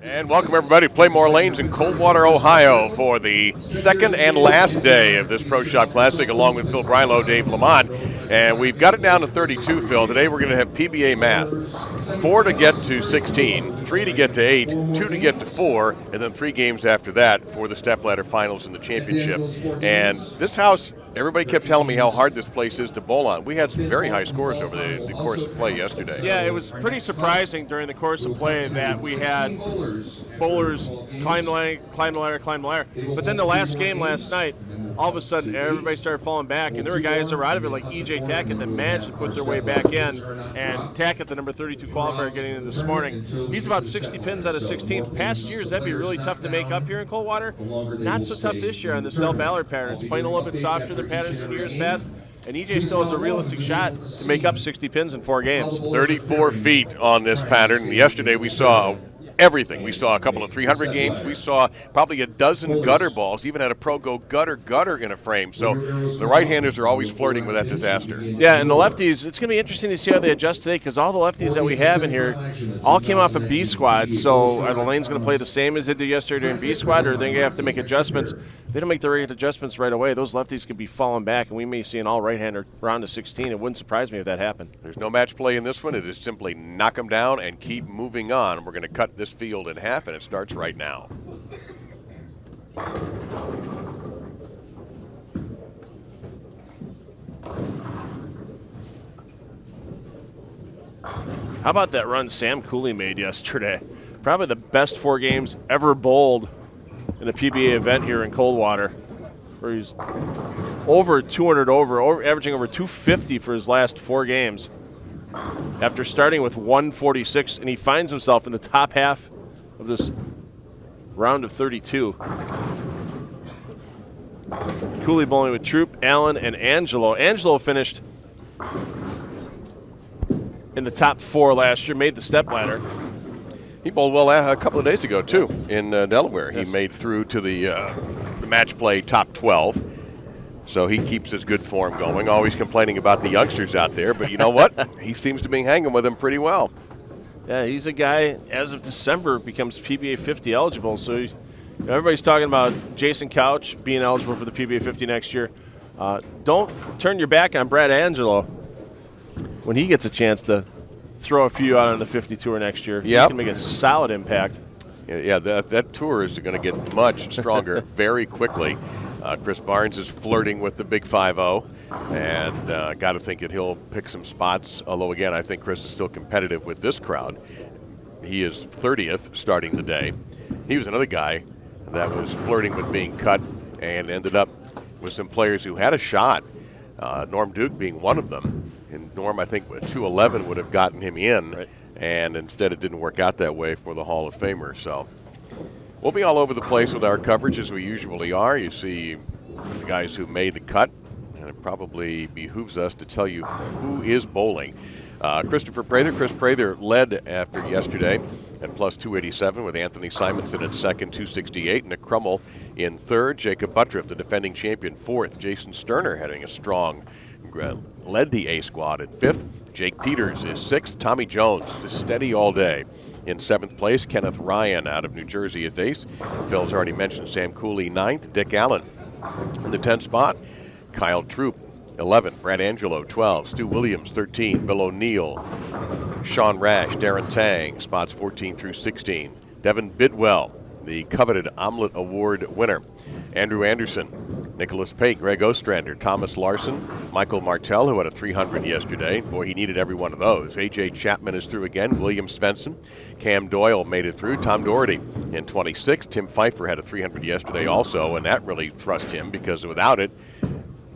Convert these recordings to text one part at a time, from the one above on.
And welcome everybody to Playmore Lanes in Coldwater, Ohio for the second and last day of this Pro Shop Classic along with Phil Brilo, Dave Lamont. And we've got it down to 32, Phil. Today we're going to have PBA math. 4 to get to 16, 3 to get to 8, 2 to get to 4, and then 3 games after that for the stepladder finals in the championship. And this house, everybody kept telling me how hard this place is to bowl on. We had some very high scores over the course of play yesterday. Yeah, it was pretty surprising during the course of play that we had bowlers climb the ladder. But then the last game last night, all of a sudden everybody started falling back, and there were guys that were out of it like E.J. Tackett that managed to put their way back in, and Tackett, the number 32 qualifier, getting in this morning. He's about 60 pins out of 16th. Past years, that'd be really tough to make up here in Coldwater. Not so tough this year on this Del Ballard pattern. It's playing a little bit softer than patterns in years past, and EJ still has a realistic shot to make up 60 pins in 4 games. 34 feet on this pattern. Yesterday we saw everything. We saw a couple of 300 games. We saw probably a dozen gutter balls, even had a pro go gutter in a frame. So the right-handers are always flirting with that disaster. Yeah, and the lefties, it's going to be interesting to see how they adjust today because all the lefties that we have in here all came off of B squad. So are the lanes going to play the same as they did yesterday in B squad, or are they going to have to make adjustments? If they don't make the right adjustments right away, those lefties can be falling back, and we may see an all right-hander round to 16. It wouldn't surprise me if that happened. There's no match play in this one. It is simply knock them down and keep moving on. We're going to cut this field in half, and it starts right now. How about that run Sam Cooley made yesterday? Probably the best 4 games ever bowled in a PBA event here in Coldwater, where he's over 200 averaging over 250 for his last 4 games. After starting with 146, and he finds himself in the top half of this round of 32. Cooley bowling with Troup, Allen, and Angelo. Angelo finished in the top 4 last year, made the stepladder. He bowled well a couple of days ago, too, in Delaware. Yes. He made through to the match play top 12. So he keeps his good form going, always complaining about the youngsters out there. But you know what? He seems to be hanging with them pretty well. Yeah, he's a guy, as of December, becomes PBA 50 eligible. So everybody's talking about Jason Couch being eligible for the PBA 50 next year. Don't turn your back on Brad Angelo when he gets a chance to throw a few out on the 50 tour next year. Yep. He can make a solid impact. Yeah, that tour is going to get much stronger very quickly. Chris Barnes is flirting with the big 5-0, and got to think that he'll pick some spots, although, again, I think Chris is still competitive with this crowd. He is 30th starting the day. He was another guy that was flirting with being cut and ended up with some players who had a shot, Norm Duke being one of them. And Norm, I think, 211 would have gotten him in, right, and instead it didn't work out that way for the Hall of Famer. So we'll be all over the place with our coverage as we usually are. You see the guys who made the cut, and it probably behooves us to tell you who is bowling. Chris Prather led after yesterday at plus 287 with Anthony Simonsen at second, 268, and a Kruml in third. Jakob Butturff, the defending champion, fourth. Jason Sterner having a strong, led the A squad in fifth. Jake Peters is sixth. Tommy Jones is steady all day in 7th place. Kenneth Ryan out of New Jersey at ace. Phil's already mentioned Sam Cooley 9th. Dick Allen in the 10th spot. Kyle Troup 11. Brad Angelo 12. Stu Williams 13. Bill O'Neill. Sean Rash. Darren Tang spots 14 through 16. Devin Bidwell, the coveted Omelet Award winner. Andrew Anderson, Nicholas Pate, Greg Ostrander, Thomas Larsen, Michael Martell, who had a 300 yesterday. Boy, he needed every one of those. A.J. Chapman is through again. William Svensson. Cam Doyle made it through. Tom Daugherty in 26. Tim Pfeifer had a 300 yesterday also, and that really thrust him because without it,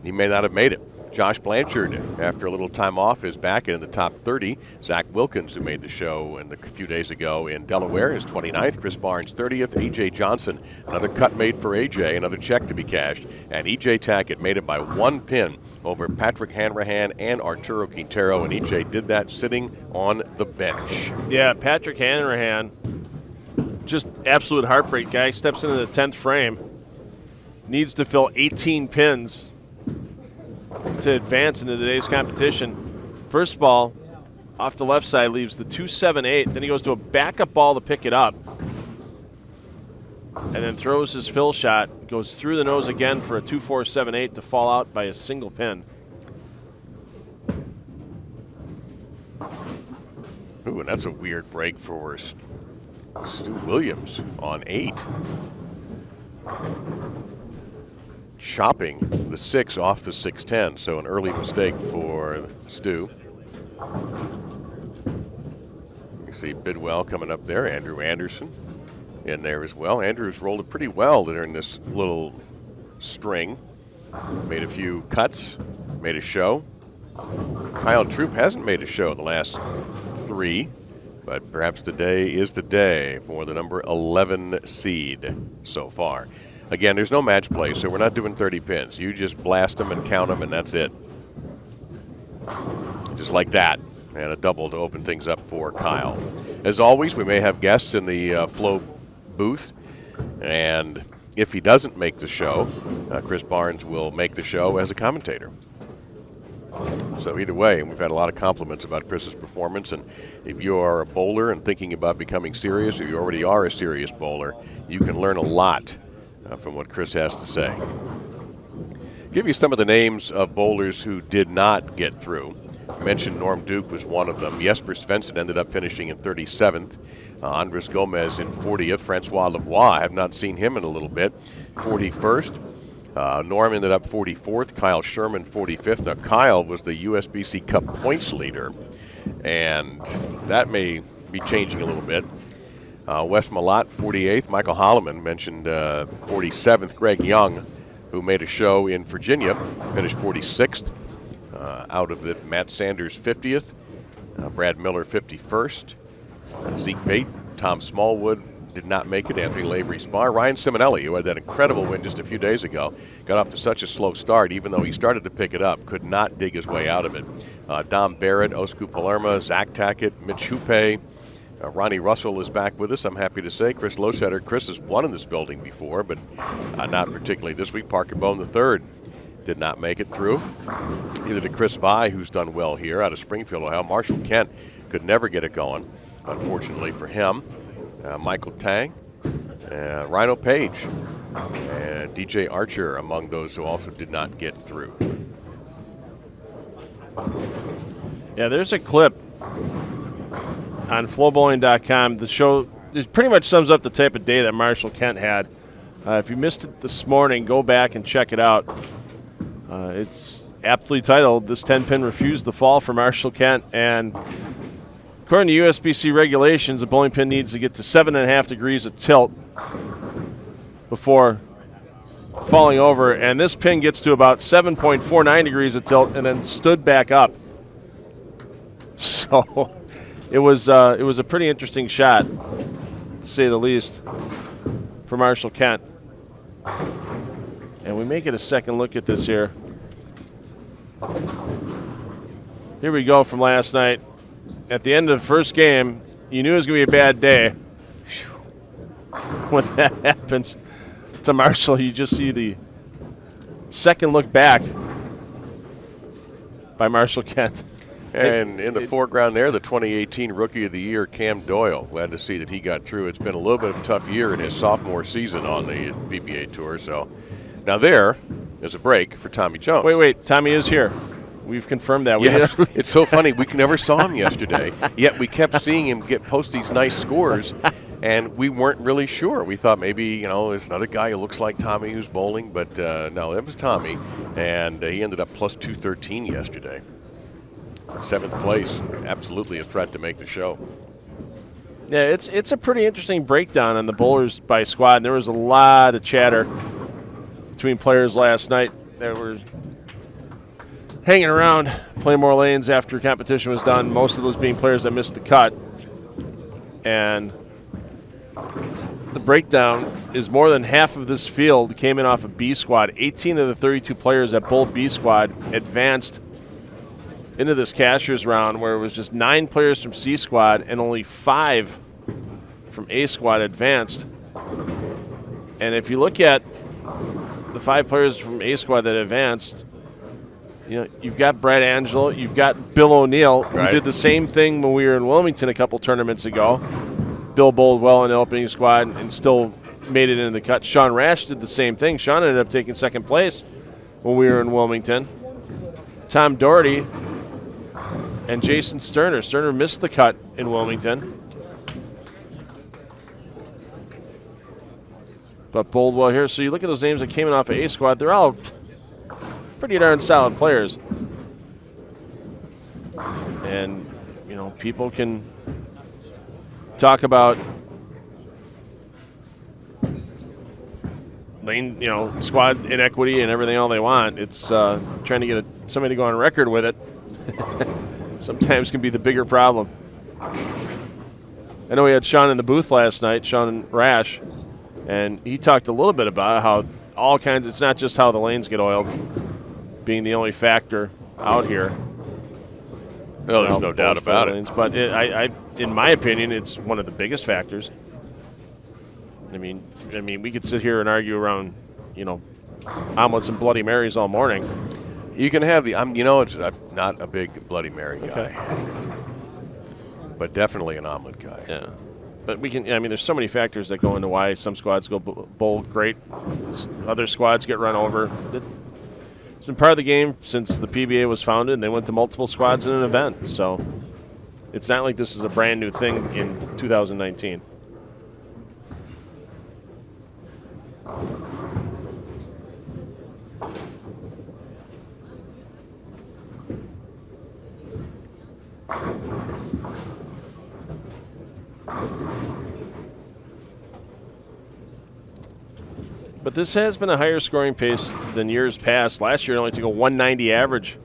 he may not have made it. Josh Blanchard, after a little time off, is back in the top 30. Zach Wilkins, who made the show a few days ago in Delaware, is 29th. Chris Barnes, 30th. A.J. Johnson, another cut made for A.J., another check to be cashed. And E.J. Tackett made it by 1 pin over Patrick Hanrahan and Arturo Quintero, and E.J. did that sitting on the bench. Yeah, Patrick Hanrahan, just absolute heartbreak guy, steps into the 10th frame, needs to fill 18 pins to advance into today's competition. First ball off the left side leaves the 2-7-8. Then he goes to a backup ball to pick it up. and then throws his fill shot, goes through the nose again for a 2-4-7-8 to fall out by a single pin. Ooh, and that's a weird break for Stu Williams on 8. Chopping the 6 off the 6-10, so an early mistake for Stu. You see Bidwell coming up there, Andrew Anderson in there as well. Andrew's rolled it pretty well during this little string. Made a few cuts, made a show. Kyle Troup hasn't made a show in the last 3, but perhaps today is the day for the number 11 seed so far. Again, there's no match play, so we're not doing 30 pins. You just blast them and count them, and that's it. Just like that. And a double to open things up for Kyle. As always, we may have guests in the Flow booth, and if he doesn't make the show, Chris Barnes will make the show as a commentator. So either way, we've had a lot of compliments about Chris's performance, and if you are a bowler and thinking about becoming serious, or you already are a serious bowler, you can learn a lot from what Chris has to say. Give you some of the names of bowlers who did not get through. I mentioned Norm Duke was one of them. Jesper Svensson ended up finishing in 37th. Andres Gomez in 40th. Francois Lavoie, I have not seen him in a little bit, 41st. Norm ended up 44th. Kyle Sherman 45th. Now Kyle was the USBC Cup points leader, and that may be changing a little bit. Wes Malott 48th. Michael Holloman mentioned 47th. Greg Young, who made a show in Virginia, finished 46th. Out of it, Matt Sanders 50th. Brad Miller 51st. Zeke Bate, Tom Smallwood did not make it. Anthony Lavery Spar. Ryan Simonelli, who had that incredible win just a few days ago, got off to such a slow start, even though he started to pick it up, could not dig his way out of it. Dom Barrett, Osku Palermo, Zach Tackett, Mitch Hupe. Ronnie Russell is back with us, I'm happy to say. Chris Losetter. Chris has won in this building before, but not particularly this week. Parker Bone III did not make it through. Either to Chris Vi, who's done well here out of Springfield, Ohio. Marshall Kent could never get it going, unfortunately for him. Michael Tang, Rhino Page, and DJ Archer among those who also did not get through. Yeah, there's a clip on flowbowling.com. The show it pretty much sums up the type of day that Marshall Kent had. If you missed it this morning, go back and check it out. It's aptly titled, "This 10-pin refused the fall for Marshall Kent," and according to USBC regulations, a bowling pin needs to get to 7.5 degrees of tilt before falling over, and this pin gets to about 7.49 degrees of tilt and then stood back up. So it was a pretty interesting shot, to say the least, for Marshall Kent. And we may get a second look at this here. Here we go from last night. At the end of the first game, you knew it was going to be a bad day. When that happens to Marshall, you just see the second look back by Marshall Kent. And in the foreground there, the 2018 Rookie of the Year, Cam Doyle. Glad to see that he got through. It's been a little bit of a tough year in his sophomore season on the PBA Tour. So now there is a break for Tommy Jones. Wait. Tommy is here. We've confirmed that. Yes, it's so funny. We never saw him yesterday, yet we kept seeing him post these nice scores, and we weren't really sure. We thought maybe, there's another guy who looks like Tommy who's bowling, but no, it was Tommy, and he ended up plus 213 yesterday. 7th place, absolutely a threat to make the show. Yeah, it's a pretty interesting breakdown on the bowlers by squad. And there was a lot of chatter between players last night that were hanging around, playing more lanes after competition was done, most of those being players that missed the cut. And the breakdown is more than half of this field came in off of B squad. 18 of the 32 players that bowled B squad advanced into this cashier's round, where it was just 9 players from C squad and only 5 from A squad advanced. And if you look at the 5 players from A squad that advanced, you've got Brad Angelo, you've got Bill O'Neill, who did the same thing when we were in Wilmington a couple tournaments ago. Bill bowled well in the opening squad and still made it into the cut. Sean Rash did the same thing. Sean ended up taking second place when we were in Wilmington. Tom Daugherty and Jason Sterner. Sterner missed the cut in Wilmington. But Boldwell here. So you look at those names that came in off of A squad, they're all pretty darn solid players. And, you know, people can talk about lane, you know, squad inequity and everything all they want. It's trying to get somebody to go on record with it sometimes can be the bigger problem. I know we had Sean in the booth last night, Sean Rash, and he talked a little bit about how all kinds, it's not just how the lanes get oiled being the only factor out here. No, there's no doubt about it. But in my opinion, it's one of the biggest factors. I mean, we could sit here and argue around, you know, omelets and Bloody Marys all morning. You can have the, you know, it's not a big Bloody Mary guy, but definitely an omelet guy. Yeah. But we can, I mean, there's so many factors that go into why some squads go bowl great, other squads get run over. It's been part of the game since the PBA was founded, and they went to multiple squads in an event. So it's not like this is a brand new thing in 2019. But this has been a higher scoring pace than years past. Last year it only took a 190 average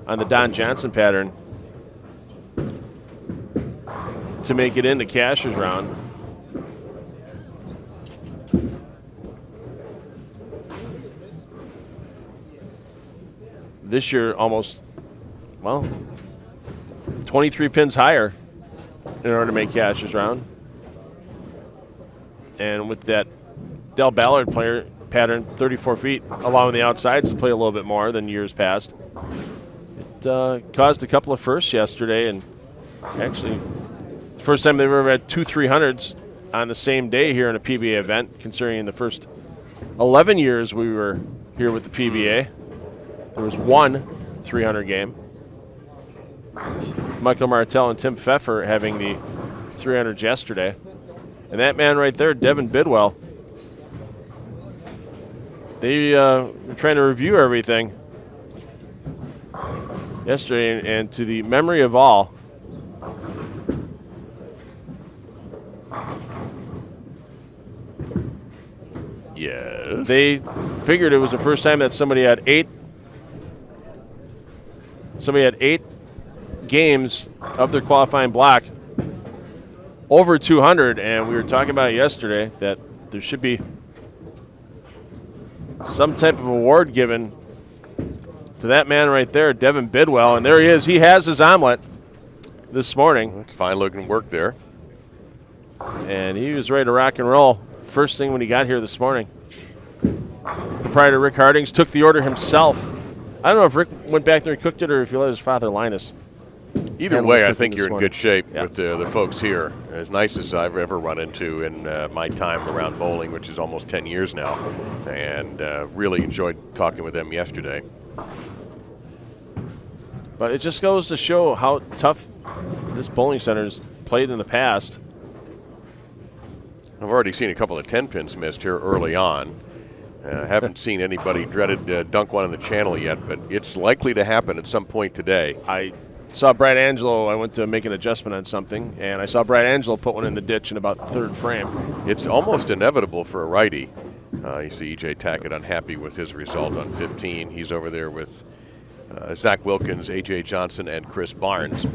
on the Don Johnson pattern to make it into Cash's round. This year almost, well, 23 pins higher in order to make Cash's round. And with that Del Ballard player pattern, 34 feet, allowing the outsides to play a little bit more than years past. It caused a couple of firsts yesterday, and actually, first time they've ever had 2 300s on the same day here in a PBA event, considering in the first 11 years we were here with the PBA, there was 1 300 game. Michael Martell and Tim Pfeifer having the 300s yesterday. And that man right there, Devin Bidwell, they were trying to review everything yesterday, and to the memory of all, yes, they figured it was the first time that somebody had 8 games of their qualifying block over 200, and we were talking about yesterday that there should be some type of award given to that man right there, Devin Bidwell, and there he is. He has his omelet this morning. It's fine looking work there. And he was ready to rock and roll first thing when he got here this morning. Proprietor Rick Hardings took the order himself. I don't know if Rick went back there and cooked it or if he let his father Linus. Either way, I think you're in good shape yeah. with the folks here. As nice as I've ever run into in my time around bowling, which is almost 10 years now, and really enjoyed talking with them yesterday. But it just goes to show how tough this bowling center's played in the past. I've already seen a couple of 10 pins missed here early on. Haven't seen anybody dreaded dunk one in the channel yet, but it's likely to happen at some point today. I saw Brad Angelo. I went to make an adjustment on something, and I saw Brad Angelo put one in the ditch in about the third frame. It's almost inevitable for a righty. You see E.J. Tackett unhappy with his result on 15. He's over there with Zach Wilkins, A.J. Johnson, and Chris Barnes.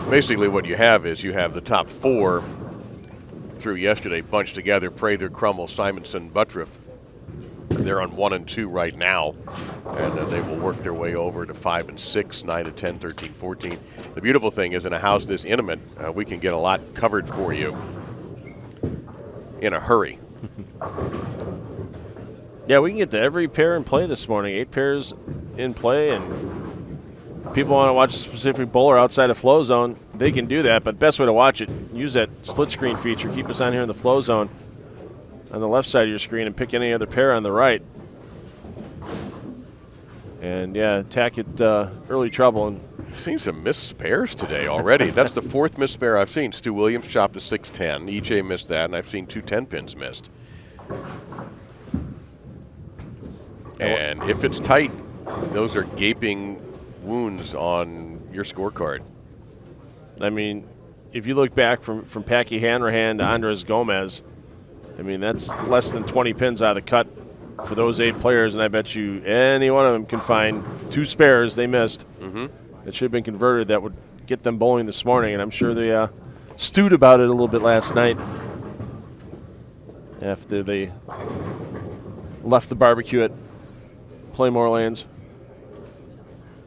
Basically what you have is you have the top 4 through yesterday bunched together: Prather, Kruml, Simonsen, Butturff. They're on 1 and 2 right now, and they will work their way over to 5 and 6, 9 and 10, 13, 14. The beautiful thing is, in a house this intimate, we can get a lot covered for you in a hurry. Yeah, we can get to every pair in play this morning. 8 pairs in play, and people want to watch a specific bowler outside of flow zone, they can do that. But the best way to watch it, use that split screen feature. Keep us on here in the flow zone on the left side of your screen and pick any other pair on the right. And, yeah, Tackett early trouble. And I've seen some missed spares today already. That's the 4th missed spare I've seen. Stu Williams chopped a 6-10. EJ missed that, and I've seen 2 10-pins missed. And if it's tight, those are gaping wounds on your scorecard. I mean, if you look back from Packy Hanrahan to Andres Gomez, I mean, that's less than 20 pins out of the cut for those 8 players, and I bet you any one of them can find 2 spares they missed that should have been converted that would get them bowling this morning, and I'm sure they stewed about it a little bit last night after they left the barbecue at Playmore Lanes.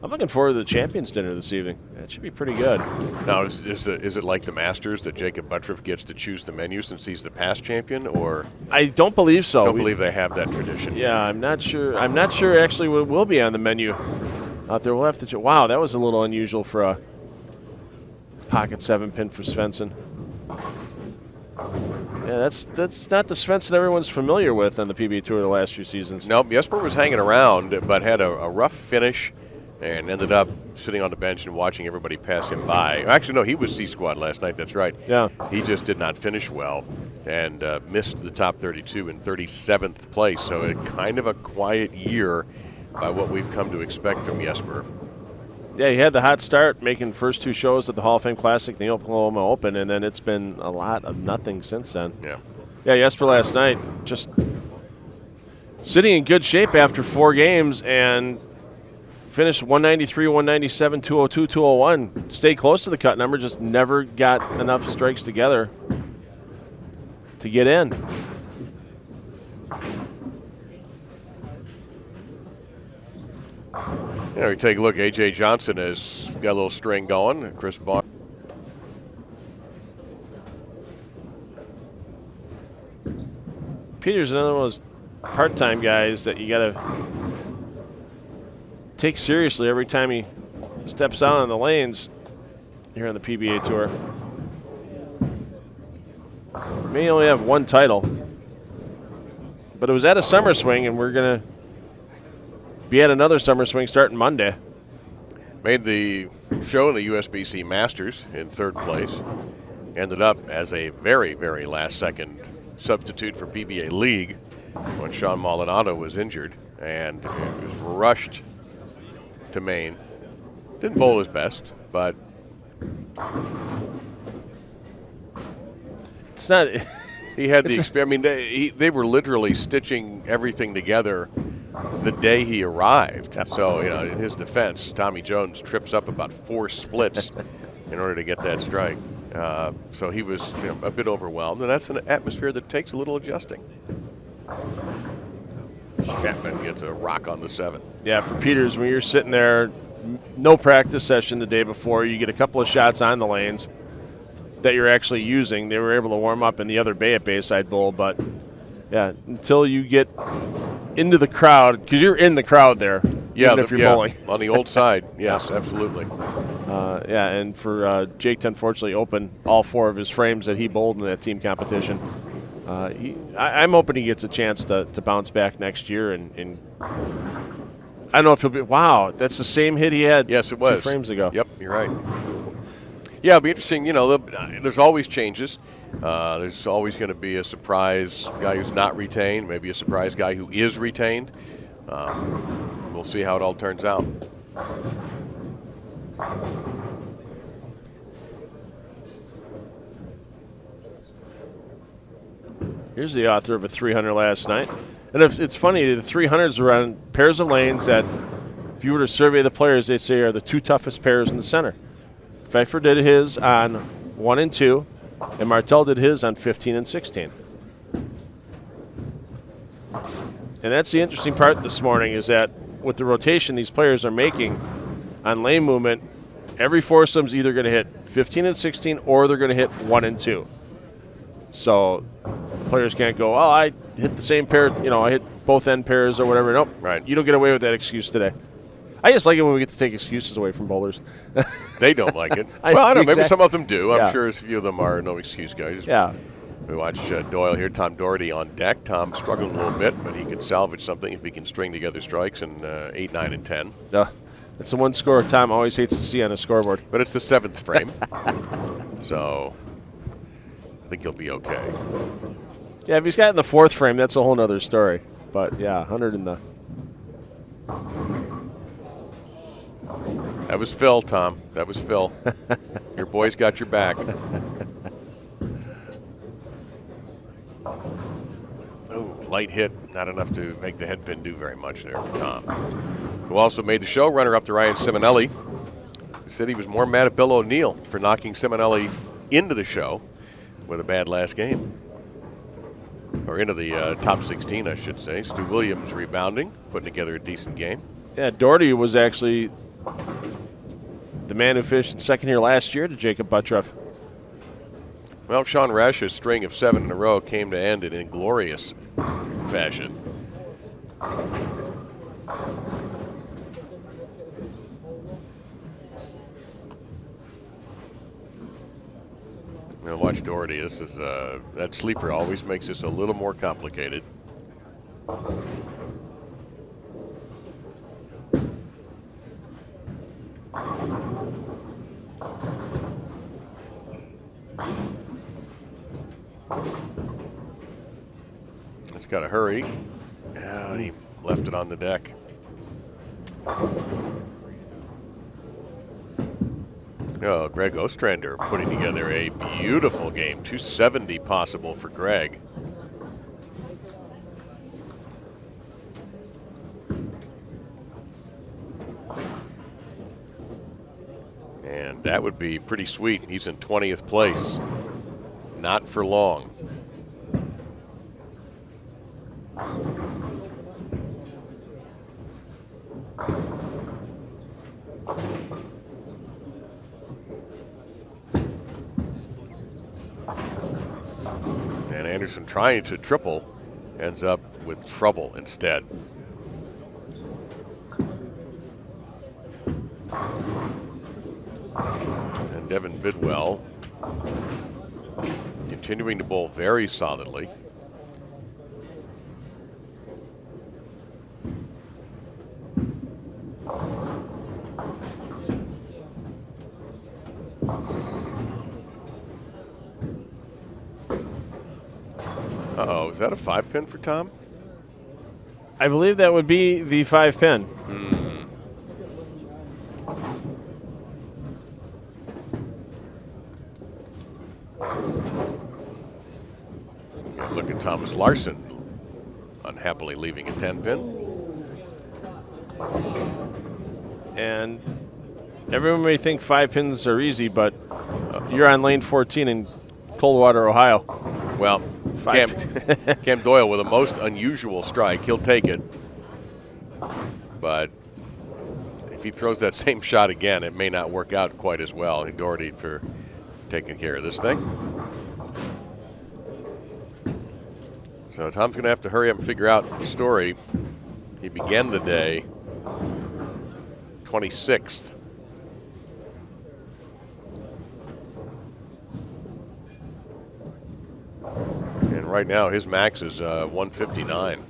I'm looking forward to the Champions Dinner this evening. That should be pretty good. Now, is it like the Masters that Jakob Butturff gets to choose the menu since he's the past champion, or? I don't believe so. I don't believe they have that tradition. Yeah, I'm not sure. I'm not sure actually what will be on the menu out there. We'll have to check. Wow, that was a little unusual for a pocket 7-pin for Svensson. Yeah, that's not the Svensson everyone's familiar with on the PBA Tour the last few seasons. Nope, Jesper was hanging around, but had a rough finish and ended up sitting on the bench and watching everybody pass him by. Actually, no, he was C-Squad last night. That's right. Yeah. He just did not finish well and missed the top 32 in 37th place. So a kind of a quiet year by what we've come to expect from Jesper. Yeah, he had the hot start, making first 2 shows at the Hall of Fame Classic, the Oklahoma Open, and then it's been a lot of nothing since then. Yeah. Yeah, Jesper last night just sitting in good shape after 4 games and finished 193, 197, 202, 201. Stayed close to the cut number, just never got enough strikes together to get in. Yeah, we take a look. A.J. Johnson has got a little string going. Chris Bond. Peter's another one of those part-time guys that you got to take seriously every time he steps out on the lanes here on the PBA Tour. May only have 1 title, but it was at a summer swing, and we're going to be at another summer swing starting Monday. Made the show in the USBC Masters in 3rd place. Ended up as a very, very last-second substitute for PBA League when Sean Maldonado was injured and was rushed to Maine. Didn't bowl his best, but it's not. He had the experience. I mean, they were literally stitching everything together the day he arrived. Yep. So, in his defense, Tommy Jones trips up about 4 splits in order to get that strike. So he was a bit overwhelmed, and that's an atmosphere that takes a little adjusting. Chapman gets a rock on the 7th. Yeah, for Peters, when you're sitting there, no practice session the day before, you get a couple of shots on the lanes that you're actually using. They were able to warm up in the other bay at Bayside Bowl, but yeah, until you get into the crowd, because you're in the crowd there, even if you're bowling. On the old side, yes, absolutely. And for Jake to unfortunately open all 4 of his frames that he bowled in that team competition. I'm hoping he gets a chance to bounce back next year, and I don't know if he'll be. Wow, that's the same hit he had. Yes, it was 2 frames ago. Yep, you're right. Yeah, it'll be interesting. There's always changes. There's always going to be a surprise guy who's not retained, maybe a surprise guy who is retained. We'll see how it all turns out. Here's the author of a 300 last night. And if it's funny, the 300s are on pairs of lanes that, if you were to survey the players, they say are the 2 toughest pairs in the center. Pfeifer did his on 1 and 2, and Martell did his on 15 and 16. And that's the interesting part this morning, is that with the rotation these players are making on lane movement, every foursome's either going to hit 15 and 16 or they're going to hit 1 and 2. So players can't go, oh, I hit the same pair, I hit both end pairs or whatever. Nope. Right. You don't get away with that excuse today. I just like it when we get to take excuses away from bowlers. They don't like it. Well, I don't know. Maybe some of them do. Yeah. I'm sure a few of them are no excuse guys. Yeah. We watch Doyle here, Tom Daugherty on deck. Tom struggling a little bit, but he can salvage something if he can string together strikes in 8, 9, and 10. It's the one score Tom always hates to see on a scoreboard. But it's the 7th frame. So I think he'll be okay. Yeah, if he's got in the 4th frame, that's a whole other story. But, yeah, 100 in the... That was Phil, Tom. That was Phil. Your boy's got your back. Oh, light hit. Not enough to make the head pin do very much there for Tom. Who also made the show, runner-up to Ryan Simonelli. He said he was more mad at Bill O'Neill for knocking Simonelli into the show with a bad last game. Or into the top 16, I should say. Stu Williams rebounding, putting together a decent game. Yeah, Daugherty was actually the man who finished second here last year to Jakob Butturff. Well, Sean Rash's string of 7 in a row came to end in inglorious fashion. Now watch Daugherty. This is that sleeper always makes this a little more complicated. It's got to hurry. And he left it on the deck. Oh, Greg Ostrander putting together a beautiful game. 270 possible for Greg. And that would be pretty sweet. He's in 20th place. Not for long. And Anderson trying to triple ends up with trouble instead. And Devin Bidwell continuing to bowl very solidly. Uh-oh, is that a 5-pin for Tom? I believe that would be the 5-pin. Look at Thomas Larsen unhappily leaving a 10-pin. And everyone may think 5 pins are easy, but you're on lane 14 in Coldwater, Ohio. Well, Cam Doyle with a most unusual strike. He'll take it. But if he throws that same shot again, it may not work out quite as well. Daugherty for taking care of this thing. So Tom's going to have to hurry up and figure out the story. He began the day 26th. And right now his max is 159.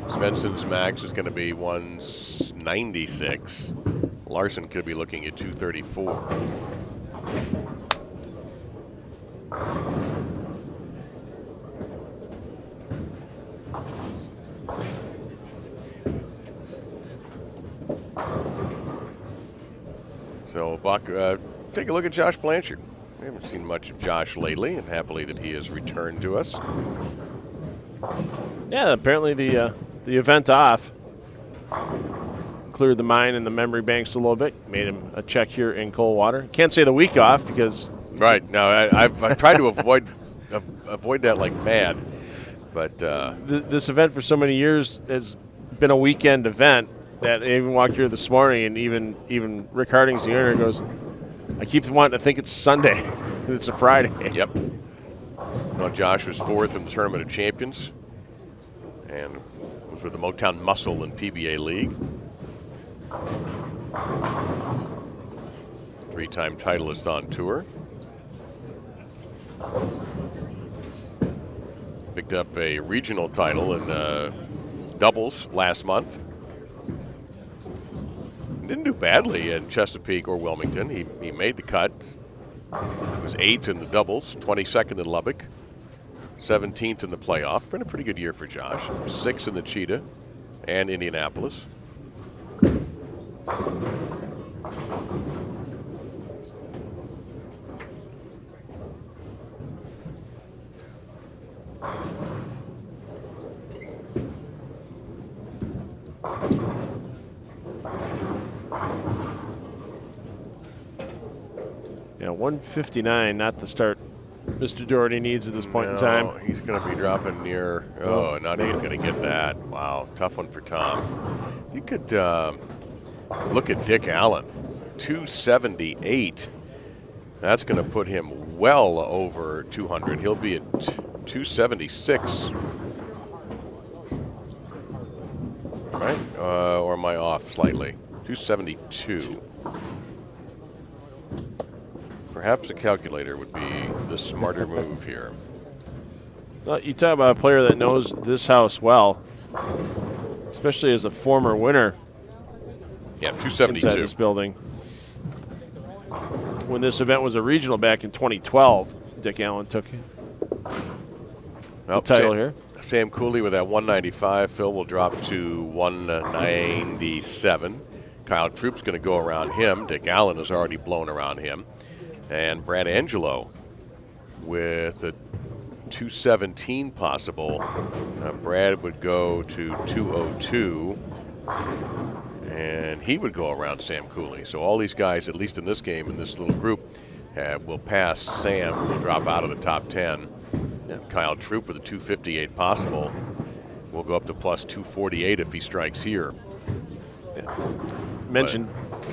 Svensson's max is going to be 196. Larsen could be looking at 234. So, Buck, take a look at Josh Blanchard. We haven't seen much of Josh lately, and happily that he has returned to us. Yeah, apparently the event off cleared the mind and the memory banks a little bit. Made him a check here in Coldwater. Can't say the week off because right. No, I've tried to avoid that like mad, but this event for so many years has been a weekend event that I even walked here this morning, and even Rick Harding's the owner goes, I keep wanting to think it's Sunday. It's a Friday. Yep. Well, Josh was 4th in the Tournament of Champions. and was with the Motown Muscle in PBA League. 3-time titleist on tour. Picked up a regional title in doubles last month. Didn't do badly in Chesapeake or Wilmington. He made the cut. He was 8th in the doubles, 22nd in Lubbock, 17th in the playoff. Been a pretty good year for Josh. 6th in the Cheetah and Indianapolis. Yeah, 159, not the start Mr. Daugherty needs at this point in time. He's going to be dropping near, not even going to get that. Wow, tough one for Tom. You could look at Dick Allen, 278. That's going to put him well over 200. He'll be at 276. Right? Or am I off slightly? 272. Perhaps a calculator would be the smarter move here. Well, you talk about a player that knows this house well, especially as a former winner. Yeah, 272. Inside this building. When this event was a regional back in 2012, Dick Allen took the title here. Sam Cooley with that 195. Phil will drop to 197. Kyle Troup's going to go around him. Dick Allen has already blown around him. And Brad Angelo with a 217 possible. Brad would go to 202. And he would go around Sam Cooley. So all these guys, at least in this game, in this little group, will pass Sam, who will drop out of the top 10. And Kyle Troup with a 258 possible will go up to plus 248 if he strikes here. Yeah. Mentioned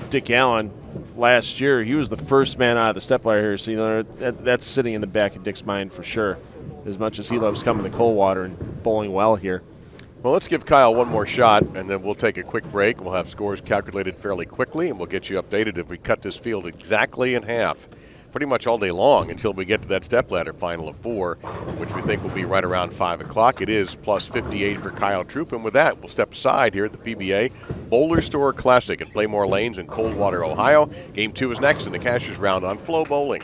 Dick Allen last year. He was the first man out of the step ladder here, so you know that's sitting in the back of Dick's mind for sure, as much as he loves coming to Coldwater and bowling well here. Well, let's give Kyle one more shot, and then we'll take a quick break. We'll have scores calculated fairly quickly, and we'll get you updated if we cut this field exactly in half pretty much all day long until we get to that stepladder final of 4, which we think will be right around 5 o'clock. It is plus 58 for Kyle Troup, and with that, we'll step aside here at the PBA Bowlerstore Classic at Playmore Lanes in Coldwater, Ohio. Game 2 is next in the Cashers round on Flow Bowling.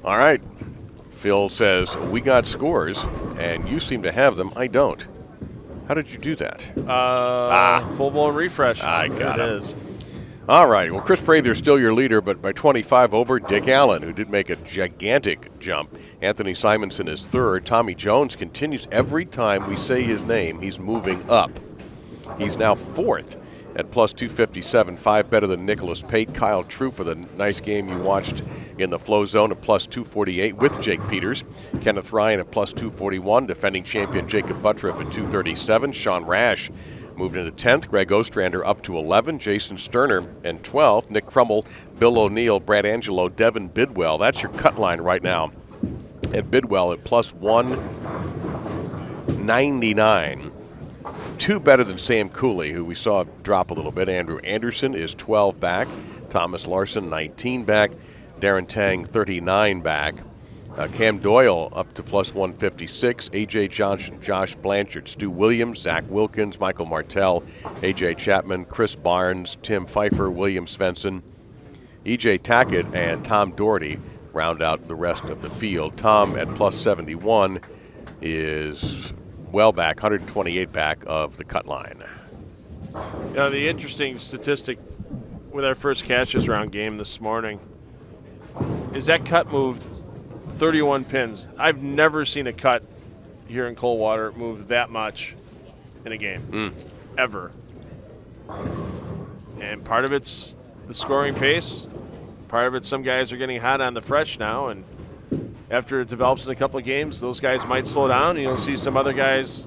All right. Phil says, we got scores, and you seem to have them. I don't. How did you do that? Full blown refresh. I got it. it. Is. All right. Well, Chris Prather still your leader, but by 25 over Dick Allen, who did make a gigantic jump. Anthony Simonsen is third. Tommy Jones continues. Every time we say his name, he's moving up. He's now fourth at plus 257, 5 better than Nicholas Pate. Kyle Troup with a nice game you watched in the flow zone at plus 248 with Jake Peters. Kenneth Ryan at plus 241, defending champion Jakob Butturff at 237. Sean Rash moved into 10th. Greg Ostrander up to 11. Jason Sterner in 12th. Nick Kruml, Bill O'Neill, Brad Angelo, Devin Bidwell. That's your cut line right now. And Bidwell at plus 199. 2 better than Sam Cooley, who we saw drop a little bit. Andrew Anderson is 12 back. Thomas Larsen, 19 back. Darren Tang, 39 back. Cam Doyle up to plus 156. A.J. Johnson, Josh Blanchard, Stu Williams, Zach Wilkins, Michael Martell, A.J. Chapman, Kris Barnes, Tim Pfeifer, William Svensson, E.J. Tackett, and Tom Daugherty round out the rest of the field. Tom at plus 71 is well back, 128 back of the cut line. The interesting statistic with our first catches round game this morning is that cut moved 31 pins. I've never seen a cut here in Coldwater move that much in a game, ever. And part of it's the scoring pace. Part of it, some guys are getting hot on the fresh now, and after it develops in a couple of games, those guys might slow down, and you'll see some other guys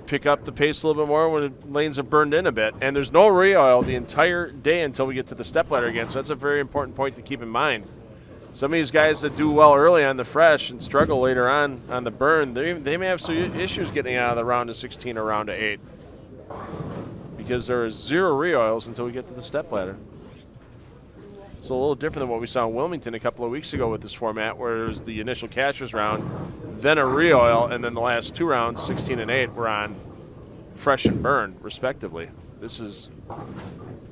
pick up the pace a little bit more when the lanes have burned in a bit. And there's no re-oil the entire day until we get to the stepladder again, so that's a very important point to keep in mind. Some of these guys that do well early on the fresh and struggle later on the burn, they may have some issues getting out of the round of 16 or round of 8 because there is 0 re-oils until we get to the stepladder. It's a little different than what we saw in Wilmington a couple of weeks ago with this format, where there's the initial catcher's round, then a re-oil, and then the last 2 rounds, 16 and 8, were on fresh and burn, respectively. This is,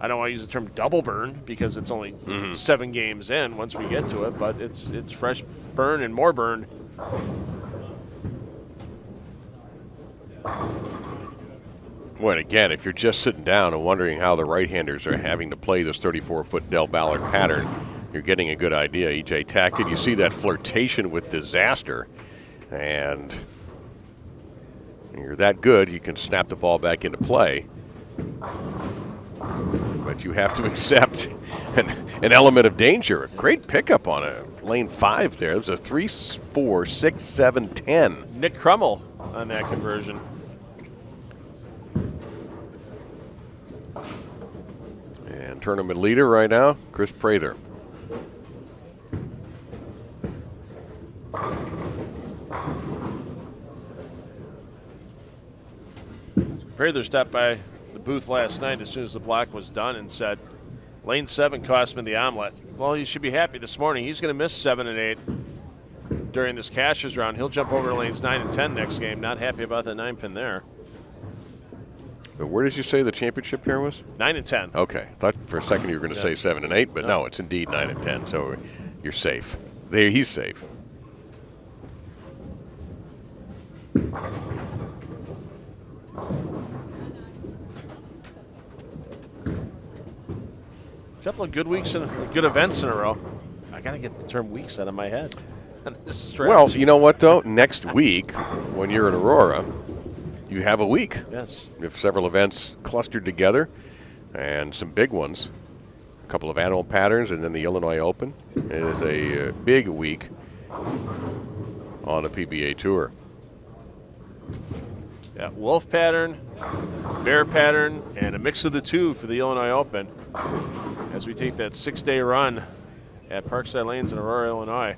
I don't want to use the term double burn because it's only 7 games in once we get to it, but it's fresh burn and more burn. Well, again, if you're just sitting down and wondering how the right-handers are having to play this 34-foot Del Ballard pattern, you're getting a good idea. E.J. Tackett, you see that flirtation with disaster, and you're that good, you can snap the ball back into play. But you have to accept an element of danger. A great pickup on a lane 5 there. It was a 3, 4, 6, 7, 10. Nick Kruml on that conversion. And tournament leader right now, Kris Prather. Prather stopped by the booth last night as soon as the block was done and said, lane 7 cost me the omelet. Well, he should be happy this morning. He's going to miss 7 and 8 during this catcher's round. He'll jump over to lanes 9 and 10 next game. Not happy about the 9-pin there. But where did you say the championship pair was? 9 and 10. Okay. I thought for a second you were going to say 7 and 8, but no, it's indeed 9 and 10. So you're safe. There, he's safe. A couple of good weeks and good events in a row. I got to get the term weeks out of my head. Well, you know what, though? Next week, when you're in Aurora, you have a week. Yes. You have several events clustered together and some big ones. A couple of annual patterns and then the Illinois Open. It is a big week on the PBA Tour. Yeah, wolf pattern, bear pattern, and a mix of the two for the Illinois Open as we take that 6-day run at Parkside Lanes in Aurora, Illinois.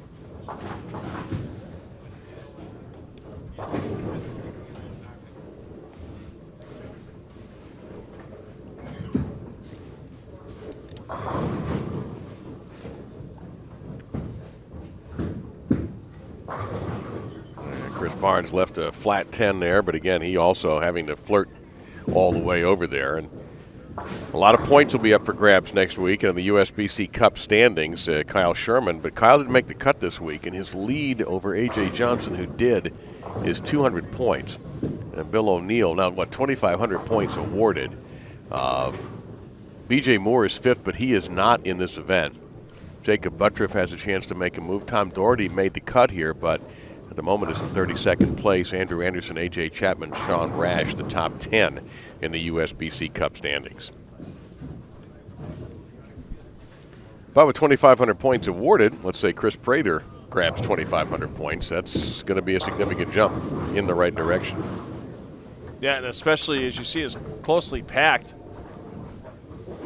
Chris Barnes left a flat 10 there, but again, he also having to flirt all the way over there. And a lot of points will be up for grabs next week in the USBC Cup standings. Kyle Sherman, but Kyle didn't make the cut this week, and his lead over A.J. Johnson, who did, is 200 points. And Bill O'Neill, now 2,500 points awarded. B.J. Moore is 5th, but he is not in this event. Jakob Butturff has a chance to make a move. Tom Daugherty made the cut here, but at the moment is in 32nd place. Andrew Anderson, A.J. Chapman, Sean Rash, the top 10 in the USBC Cup standings. But with 2,500 points awarded, let's say Kris Prather grabs 2,500 points. That's going to be a significant jump in the right direction. Yeah, and especially as you see, as closely packed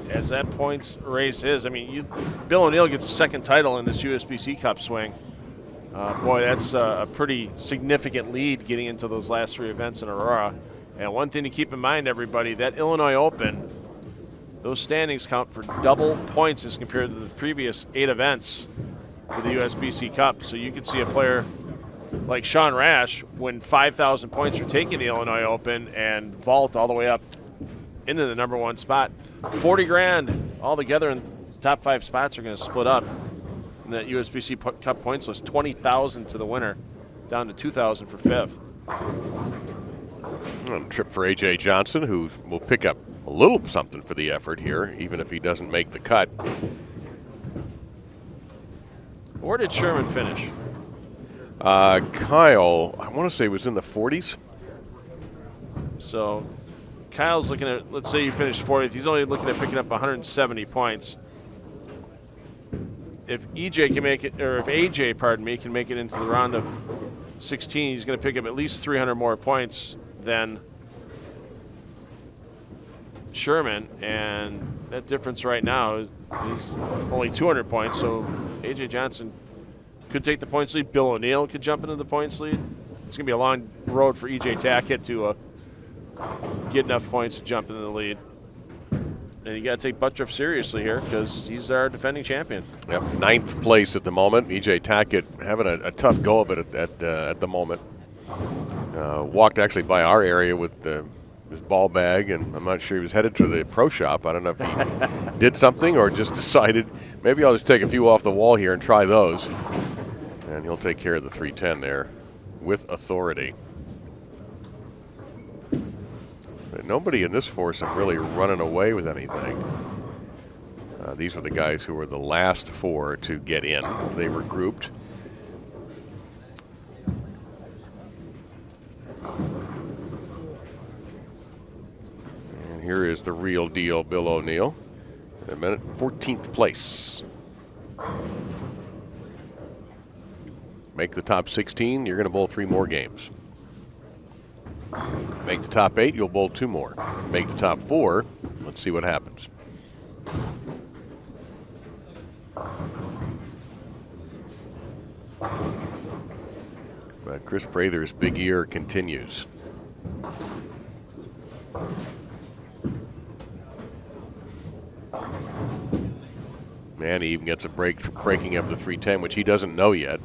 as that points race is. I mean, Bill O'Neill gets a second title in this USBC Cup swing. Boy, that's a pretty significant lead getting into those last 3 events in Aurora. And one thing to keep in mind, everybody, that Illinois Open, those standings count for double points as compared to the previous 8 events for the USBC Cup. So you could see a player like Sean Rash win 5,000 points for taking the Illinois Open and vault all the way up into the number 1 spot. 40 grand altogether, and the top 5 spots are going to split up. in that USBC Cup points list. 20,000 to the winner, down to 2,000 for fifth. And a trip for A.J. Johnson, who will pick up a little something for the effort here, even if he doesn't make the cut. Where did Sherman finish? Kyle, I want to say was in the 40s. So Kyle's looking at, let's say you finished 40th, he's only looking at picking up 170 points. If EJ can make it, or if AJ, pardon me, can make it into the round of 16, he's going to pick up at least 300 more points than Sherman, and that difference right now is only 200 points, so AJ Johnson could take the points lead. Bill O'Neill could jump into the points lead. It's going to be a long road for EJ Tackett to get enough points to jump into the lead. And you got to take Butturff seriously here because he's our defending champion. Yep, 9th place at the moment. EJ Tackett having a tough go of it at the moment. Walked actually by our area with his ball bag, and I'm not sure he was headed to the pro shop. I don't know if he did something or just decided, maybe I'll just take a few off the wall here and try those. And he'll take care of the 310 there with authority. But nobody in this foursome really running away with anything. These were the guys who were the last four to get in. They were grouped. And here is the real deal, Bill O'Neill. In a minute, 14th place. Make the top 16, you're going to bowl 3 more games. Make the top 8, you'll bowl 2 more. Make the top 4, let's see what happens. But Chris Prather's big year continues. And he even gets a break for breaking up the 310, which he doesn't know yet.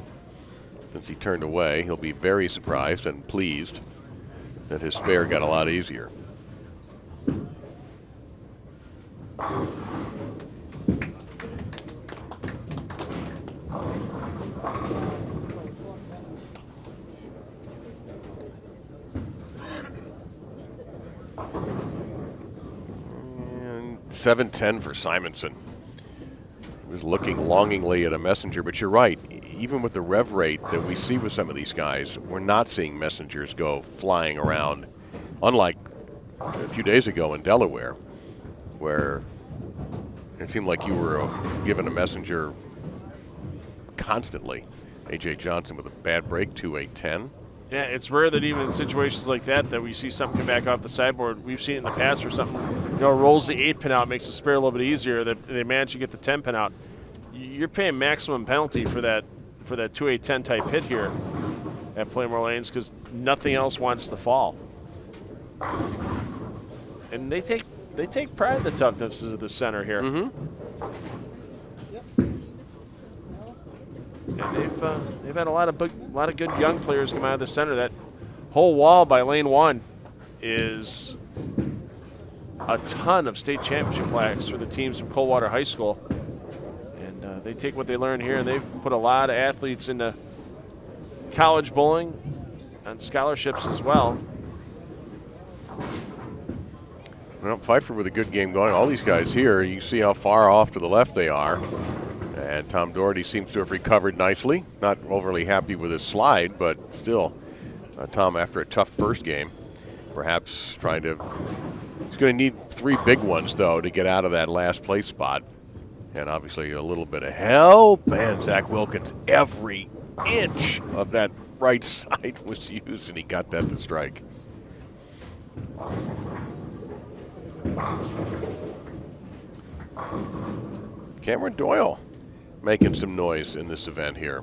Since he turned away, he'll be very surprised and pleased that his spare got a lot easier. And 710 for Simonsen. He was looking longingly at a messenger, but you're right. Even with the rev rate that we see with some of these guys, we're not seeing messengers go flying around, unlike a few days ago in Delaware, where it seemed like you were given a messenger constantly. A.J. Johnson with a bad break to a 10. Yeah, it's rare that even in situations like that we see something come back off the sideboard. We've seen it in the past where something rolls the 8 pin out, makes the spare a little bit easier, that they manage to get the 10 pin out. You're paying maximum penalty for that 2-8-10 type hit here at Playmore Lanes because nothing else wants to fall. And they take pride in the toughness of the center here. Mm-hmm. And they've had a lot of good young players come out of the center. That whole wall by lane 1 is a ton of state championship flags for the teams from Coldwater High School. And they take what they learn here, and they've put a lot of athletes into college bowling and scholarships as well. Well, Pfeifer with a good game going. All these guys here, you see how far off to the left they are. And Tom Daugherty seems to have recovered nicely. Not overly happy with his slide, but still, Tom, after a tough first game, perhaps he's going to need 3 big ones, though, to get out of that last place spot. And obviously a little bit of help. And Zach Wilkins, every inch of that right side was used, and he got that to strike. Kamron Doyle making some noise in this event here.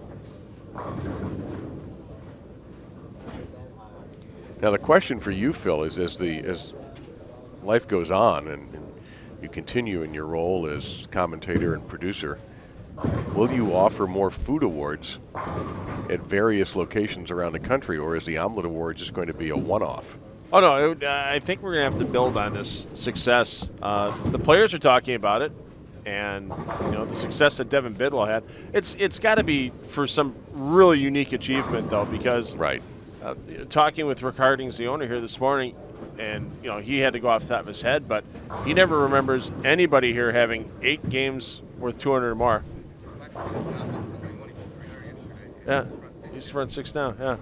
Now the question for you, Phil, is as life goes on and you continue in your role as commentator and producer, will you offer more food awards at various locations around the country, or is the Omelet Award just going to be a one-off? Oh, no, I think we're going to have to build on this success. The players are talking about it. and the success that Devin Bidwell had. It's got to be for some really unique achievement, though, because talking with Rick Hardings, the owner here this morning, and he had to go off the top of his head, but he never remembers anybody here having 8 games worth 200 or more. Yeah, he's front 6 now. Yeah.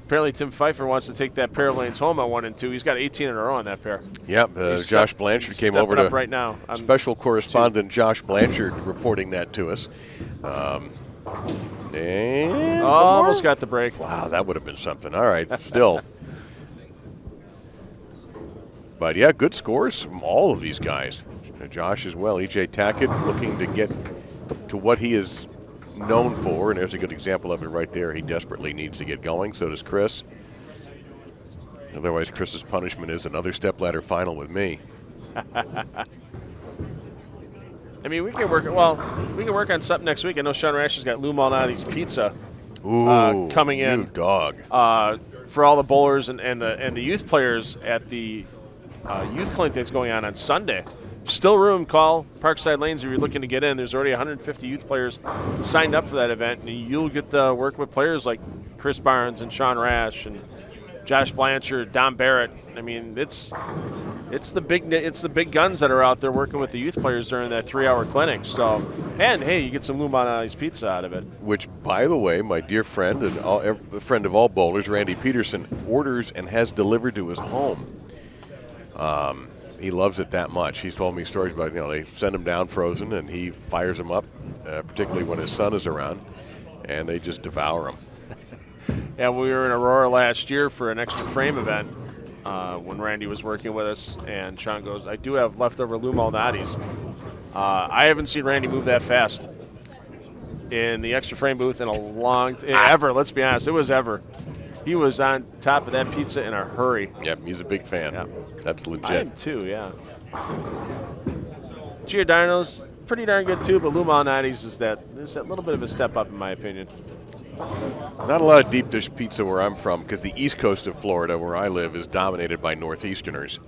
Apparently, Tim Pfeifer wants to take that pair of lanes home at 1 and 2. He's got 18 in a row on that pair. Yep, Josh Blanchard came over to right now. Special correspondent Josh Blanchard reporting that to us. And almost got the break. Wow, that would have been something. All right, still. But yeah, good scores from all of these guys. Josh as well. E.J. Tackett looking to get to what he is known for, and there's a good example of it right there. He desperately needs to get going. So does Kris. Otherwise, Chris's punishment is another stepladder final with me. I mean, we can work on something next week. I know Sean Rash has got Lou Malnati's pizza coming in. You dog. For all the bowlers and the youth players at the youth clinic that's going on Sunday. Still room. Call Parkside Lanes if you're looking to get in. There's already 150 youth players signed up for that event, and you'll get to work with players like Chris Barnes and Sean Rash and Josh Blanchard, Don Barrett. I mean, it's the big guns that are out there working with the youth players during that 3-hour clinic. So, and hey, you get some Lou Malnati's pizza out of it. Which, by the way, my dear friend and a friend of all bowlers, Randy Peterson, orders and has delivered to his home. He loves it that much. He's told me stories about, they send him down frozen and he fires them up, particularly when his son is around, and they just devour them. Yeah, we were in Aurora last year for an extra frame event when Randy was working with us, and Sean goes, I do have leftover Lou Malnati's. I haven't seen Randy move that fast in the extra frame booth in a long ever. Let's be honest, it was ever. He was on top of that pizza in a hurry. Yep, he's a big fan. Yep. That's legit. I am too, yeah. Giordano's pretty darn good too, but Lou Malnati's is that little bit of a step up in my opinion. Not a lot of deep dish pizza where I'm from, because the east coast of Florida, where I live, is dominated by Northeasterners.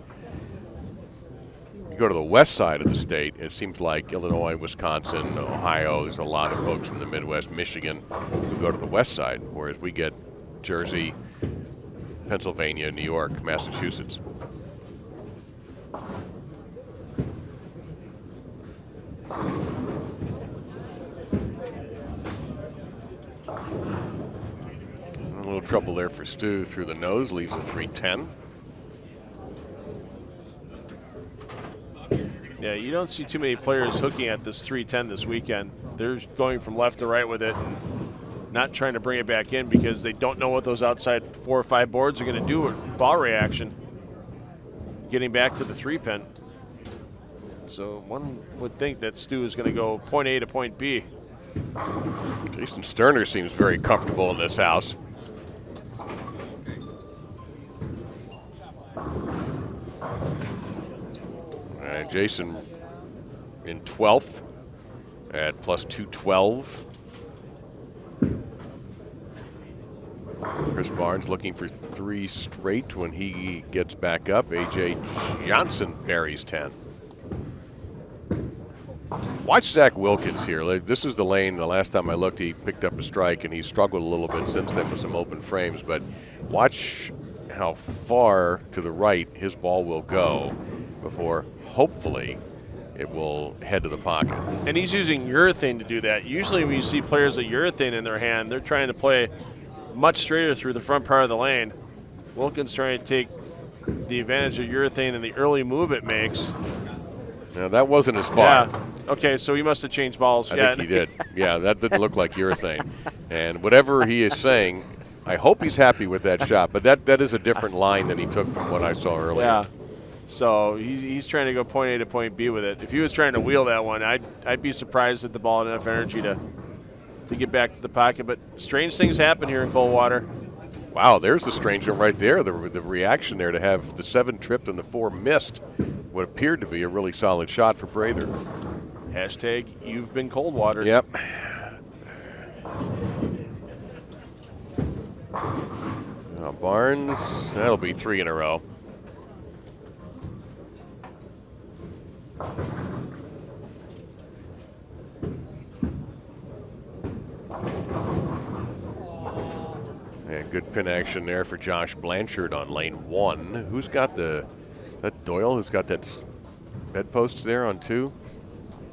You go to the west side of the state, it seems like Illinois, Wisconsin, Ohio, there's a lot of folks from the Midwest, Michigan, who go to the west side, whereas we get Jersey, Pennsylvania, New York, Massachusetts. A little trouble there for Stu through the nose, leaves a 310. Yeah, you don't see too many players hooking at this 310 this weekend. They're going from left to right with it and not trying to bring it back in because they don't know what those outside 4 or 5 boards are going to do with ball reaction. Getting back to the 3-pin. So one would think that Stu is going to go point A to point B. Jason Sterner seems very comfortable in this house. All right, Jason in 12th at plus 212. Chris Barnes looking for 3 straight when he gets back up. A.J. Johnson buries 10. Watch Zach Wilkins here. This is the lane. The last time I looked, he picked up a strike, and he struggled a little bit since then with some open frames. But watch how far to the right his ball will go before, hopefully, it will head to the pocket. And he's using urethane to do that. Usually when you see players with urethane in their hand, they're trying to play much straighter through the front part of the lane. Wilkins trying to take the advantage of urethane and the early move it makes. Now, that wasn't his fault. Yeah. Okay, so he must have changed balls. I think he did. Yeah, that didn't look like urethane. And whatever he is saying, I hope he's happy with that shot. But that is a different line than he took from what I saw earlier. Yeah. So he's trying to go point A to point B with it. If he was trying to wheel that one, I'd be surprised that the ball had enough energy to get back to the pocket. But strange things happen here in Coldwater. Wow, there's the strange one right there. The reaction there to have the 7 tripped and the 4 missed what appeared to be a really solid shot for Prather. Hashtag you've been Coldwater. Yep. Barnes, that'll be 3 in a row. And good pin action there for Josh Blanchard on lane 1. Who's got that Doyle who's got that bedposts there on 2?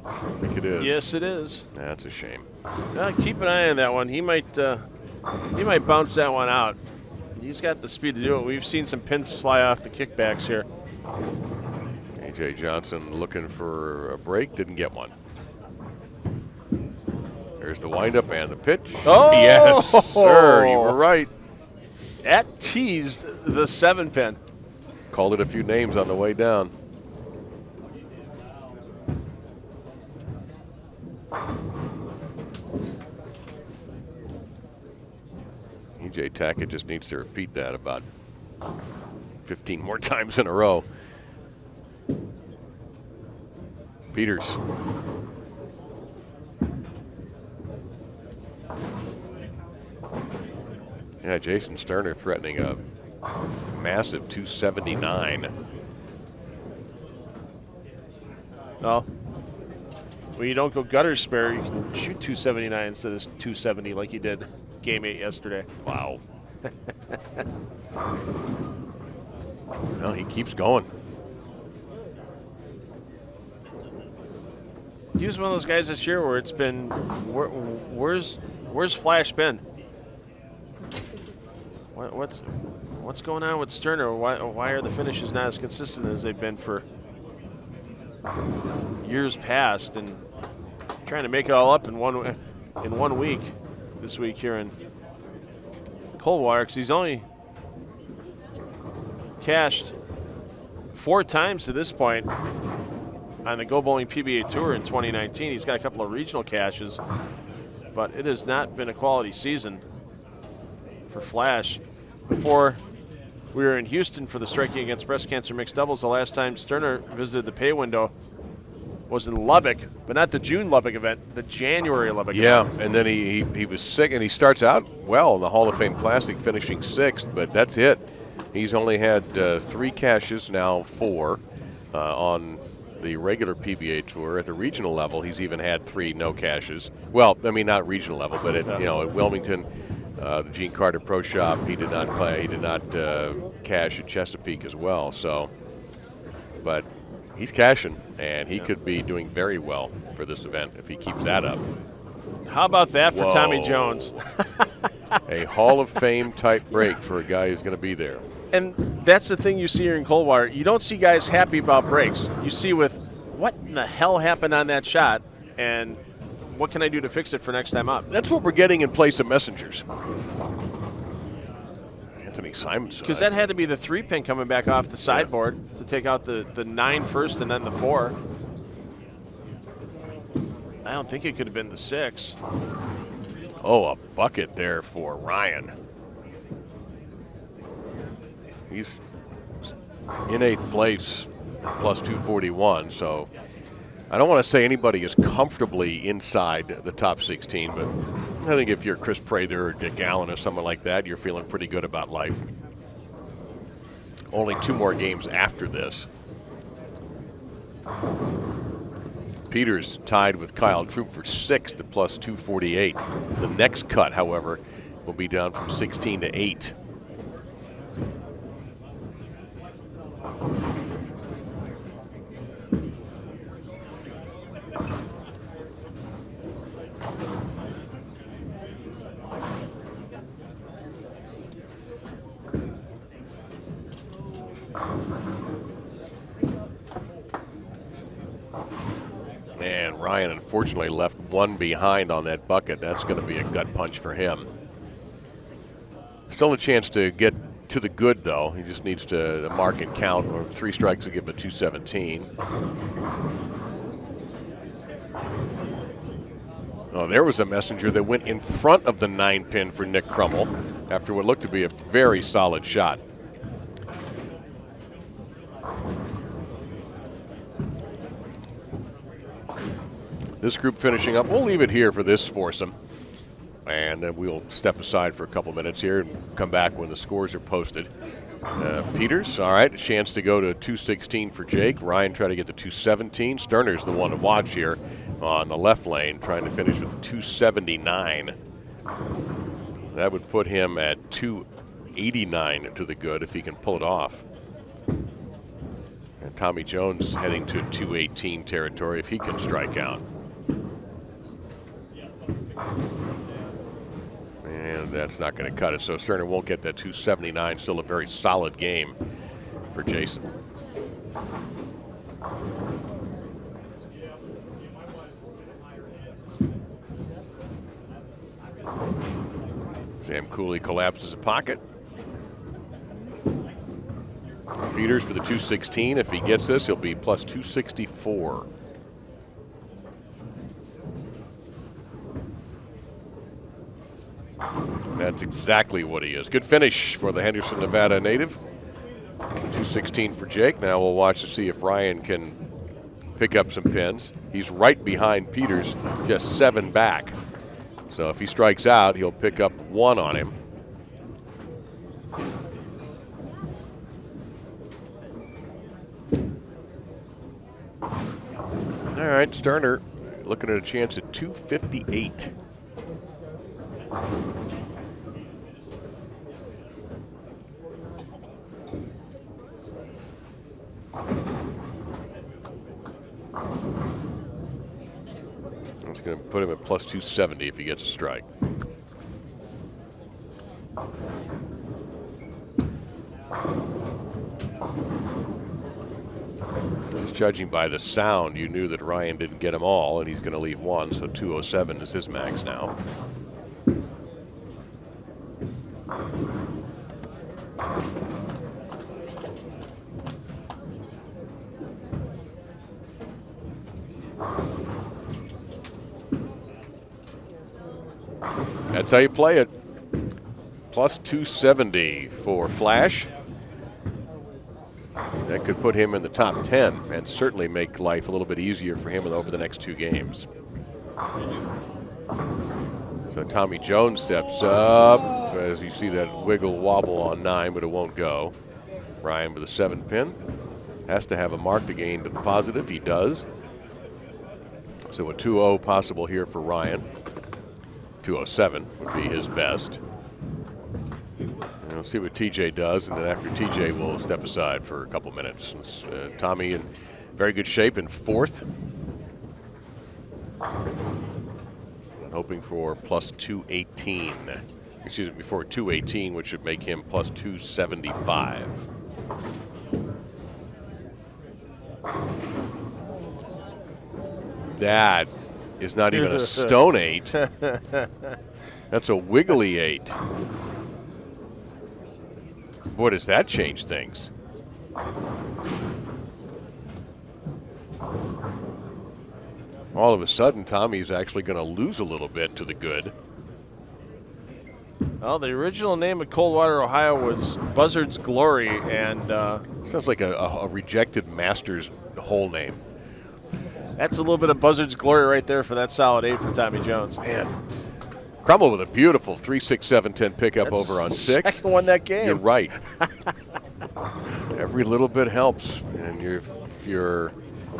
I think it is. Yes, it is. That's a shame. Keep an eye on that one. He might bounce that one out. He's got the speed to do it. We've seen some pins fly off the kickbacks here. A.J. Johnson looking for a break, didn't get one. There's the windup and the pitch. Oh! Yes, sir, you were right. That teased the 7-pin. Called it a few names on the way down. E.J. Tackett just needs to repeat that about 15 more times in a row. Peters. Yeah, Jason Sterner threatening a massive 279. Well, when you don't go gutter spare, you can shoot 279 instead of 270 like you did game 8 yesterday. Wow. Well, he keeps going. He was one of those guys this year where it's been, where's Flash been? What's going on with Sterner? Why are the finishes not as consistent as they've been for years past? And trying to make it all up in one week, this week here in Coldwater, because he's only cashed 4 times to this point on the Go Bowling PBA Tour in 2019. He's got a couple of regional cashes, but it has not been a quality season for Flash. Before we were in Houston for the Striking Against Breast Cancer Mixed Doubles, the last time Sterner visited the pay window was in Lubbock, but not the June Lubbock event, the January Lubbock event. Yeah, and then he was sick, and he starts out well in the Hall of Fame Classic, finishing 6th, but that's it. He's only had 3 cashes, now 4, on the regular PBA Tour. At the regional level, he's even had 3 no cashes. Well, I mean, not regional level, but at Wilmington, the Gene Carter Pro Shop, he did not play. He did not cash at Chesapeake as well. So, but he's cashing, and he could be doing very well for this event if he keeps that up. How about that for Tommy Jones? A Hall of Fame type break for a guy who's going to be there. And that's the thing you see here in Coldwater. You don't see guys happy about breaks. You see with what in the hell happened on that shot, and what can I do to fix it for next time up? That's what we're getting in place of messengers. Anthony Simonsen. Because that had to be the 3-pin coming back off the sideboard to take out the 9 first and then the 4. I don't think it could have been the 6. Oh, a bucket there for Ryan. He's in 8th place, plus 241, so I don't want to say anybody is comfortably inside the top 16, but I think if you're Kris Prather or Dick Allen or someone like that, you're feeling pretty good about life. Only 2 more games after this. Peters tied with Kyle Troup for 6th at plus 248. The next cut, however, will be down from 16 to 8. And Ryan unfortunately left 1 behind on that bucket. That's going to be a gut punch for him. Still a chance to get to the good, though. He just needs to mark and count, or 3 strikes will give him a 217. Oh, there was a messenger that went in front of the 9-pin for Nick Kruml after what looked to be a very solid shot. This group finishing up. We'll leave it here for this foursome, and then we'll step aside for a couple minutes here and come back when the scores are posted. Peters, all right, a chance to go to 216 for Jake. Ryan trying to get to 217. Sterner's the one to watch here on the left lane, trying to finish with 279. That would put him at 289 to the good if he can pull it off. And Tommy Jones heading to 218 territory if he can strike out. And that's not going to cut it. So Ostrander won't get that 279. Still a very solid game for Jason. Sam Cooley collapses a pocket. Peters for the 216. If he gets this, he'll be plus 264. That's exactly what he is. Good finish for the Henderson, Nevada native. 216 for Jake. Now we'll watch to see if Ryan can pick up some pins. He's right behind Peters, just 7 back. So if he strikes out, he'll pick up 1 on him. All right, Sterner looking at a chance at 258. It's going to put him at plus 270 if he gets a strike. Just judging by the sound, you knew that Ryan didn't get them all, and he's going to leave 1, so 207 is his max now. That's how you play it. Plus 270 for Flash. That could put him in the top 10 and certainly make life a little bit easier for him over the next 2 games. So Tommy Jones steps up as you see that wiggle wobble on 9, but it won't go. Ryan with a 7 pin. Has to have a mark to gain to the positive. He does. So a 2-0 possible here for Ryan. 207 would be his best. And we'll see what TJ does, and then after TJ, we'll step aside for a couple minutes. Tommy in very good shape in 4th. And hoping for plus 218. Excuse me, before 218, which would make him plus 275. That is not even a stone 8. That's a wiggly 8. Boy, does that change things. All of a sudden, Tommy's actually going to lose a little bit to the good. Well, the original name of Coldwater, Ohio was Buzzard's Glory, and sounds like a rejected Masters whole name. That's a little bit of Buzzard's Glory right there for that solid 8 for Tommy Jones. Man. Kruml with a beautiful 3-6-7-10 pickup That's over on the 6. Second one that game. You're right. Every little bit helps. And if you're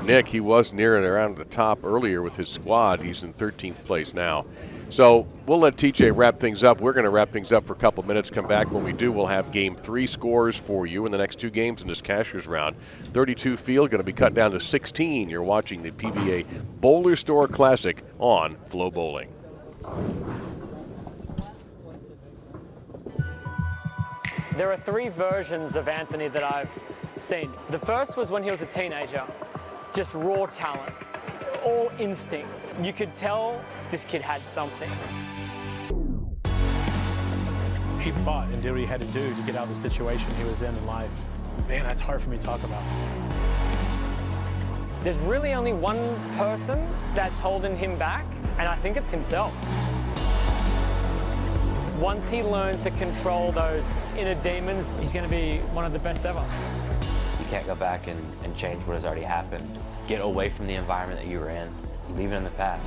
Nick, he was near and around the top earlier with his squad. He's in 13th place now. So we'll let TJ wrap things up. We're going to wrap things up for a couple minutes. Come back. When we do, we'll have Game 3 scores for you in the next 2 games in this Cashers round. 32 field going to be cut down to 16. You're watching the PBA Bowlerstore Classic on Flow Bowling. There are 3 versions of Anthony that I've seen. The first was when he was a teenager, just raw talent, all instinct. You could tell this kid had something. He fought and did what he had to do to get out of the situation he was in life. Man, that's hard for me to talk about. There's really only one person that's holding him back, and I think it's himself. Once he learns to control those inner demons, he's going to be one of the best ever. You can't go back and change what has already happened. Get away from the environment that you were in. Leave it in the past.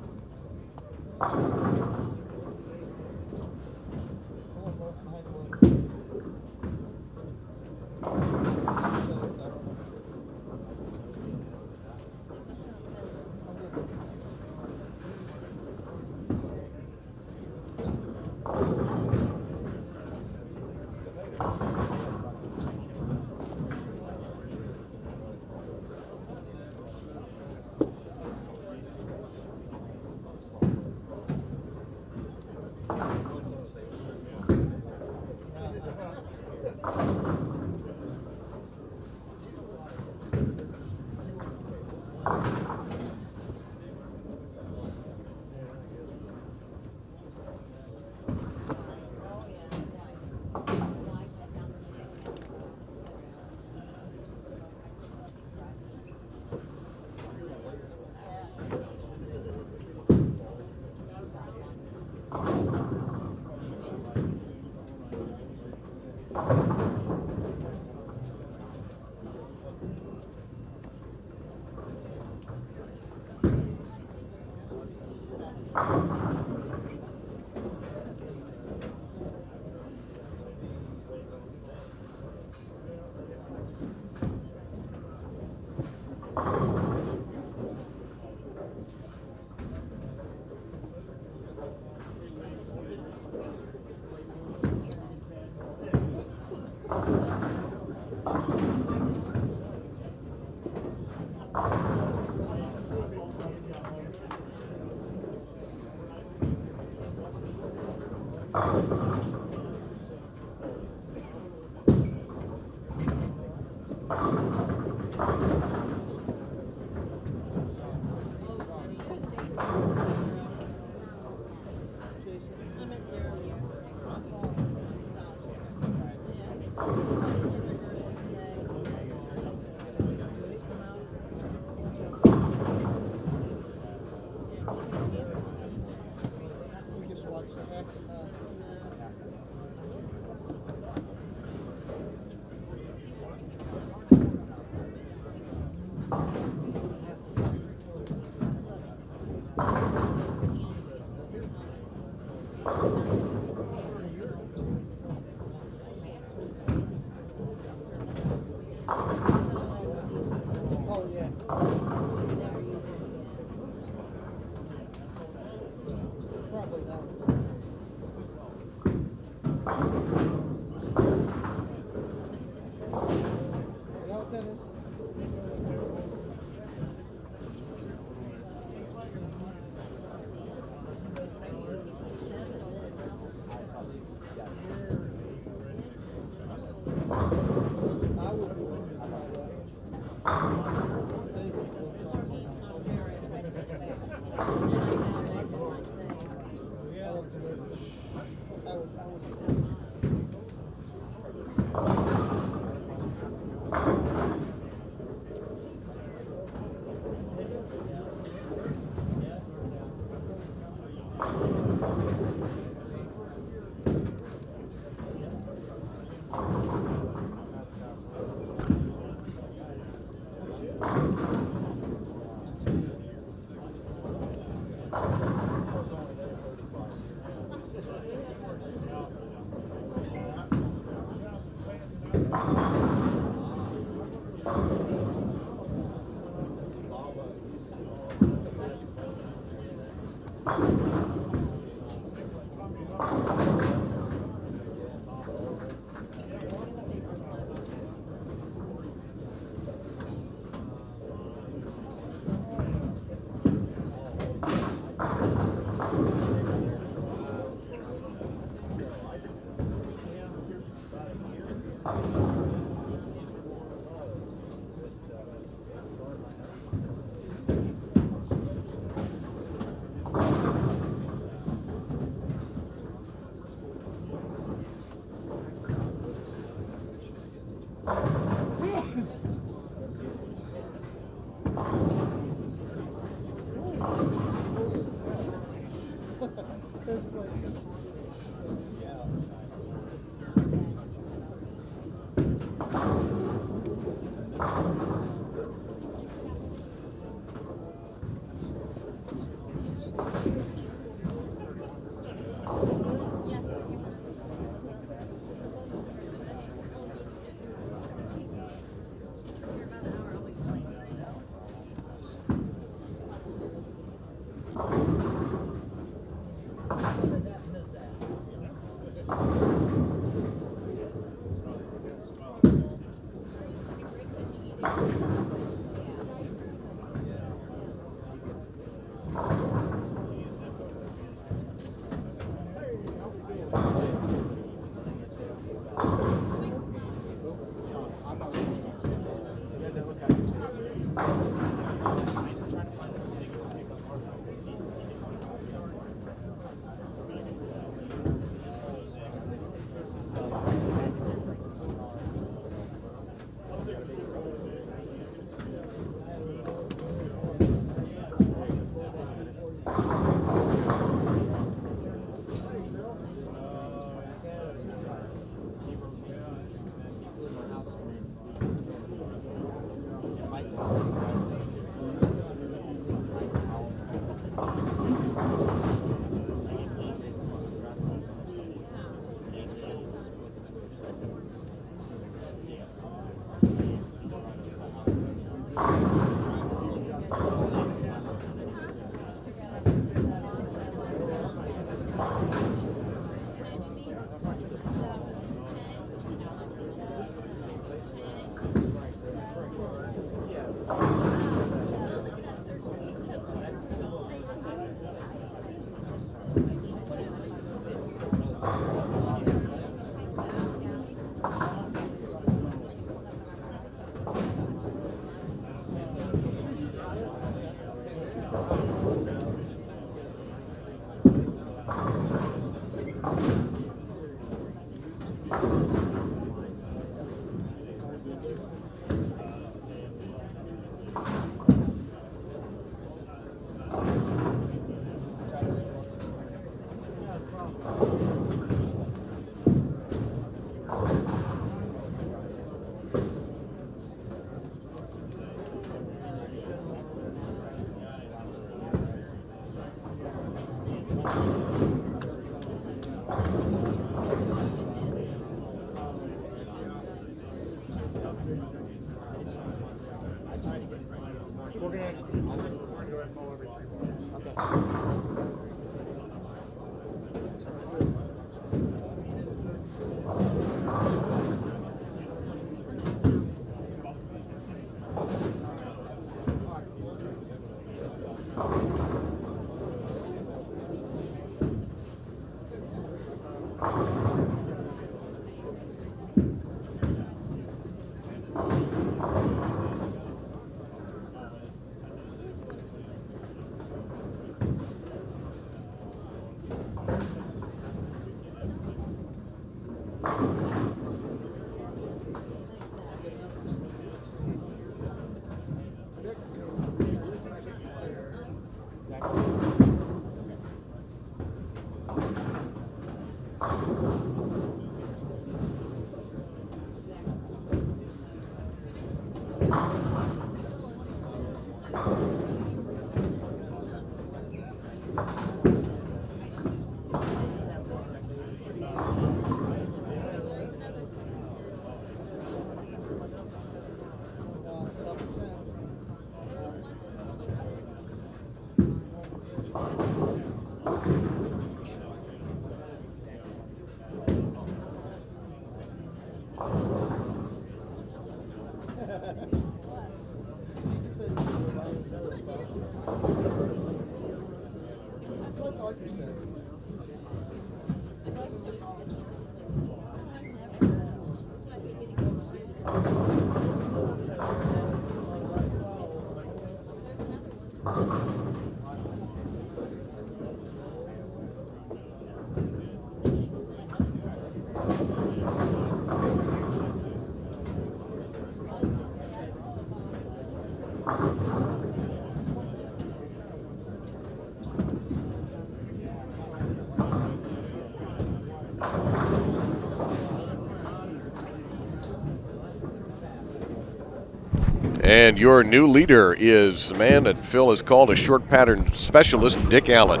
And your new leader is the man that Phil has called a short pattern specialist, Dick Allen.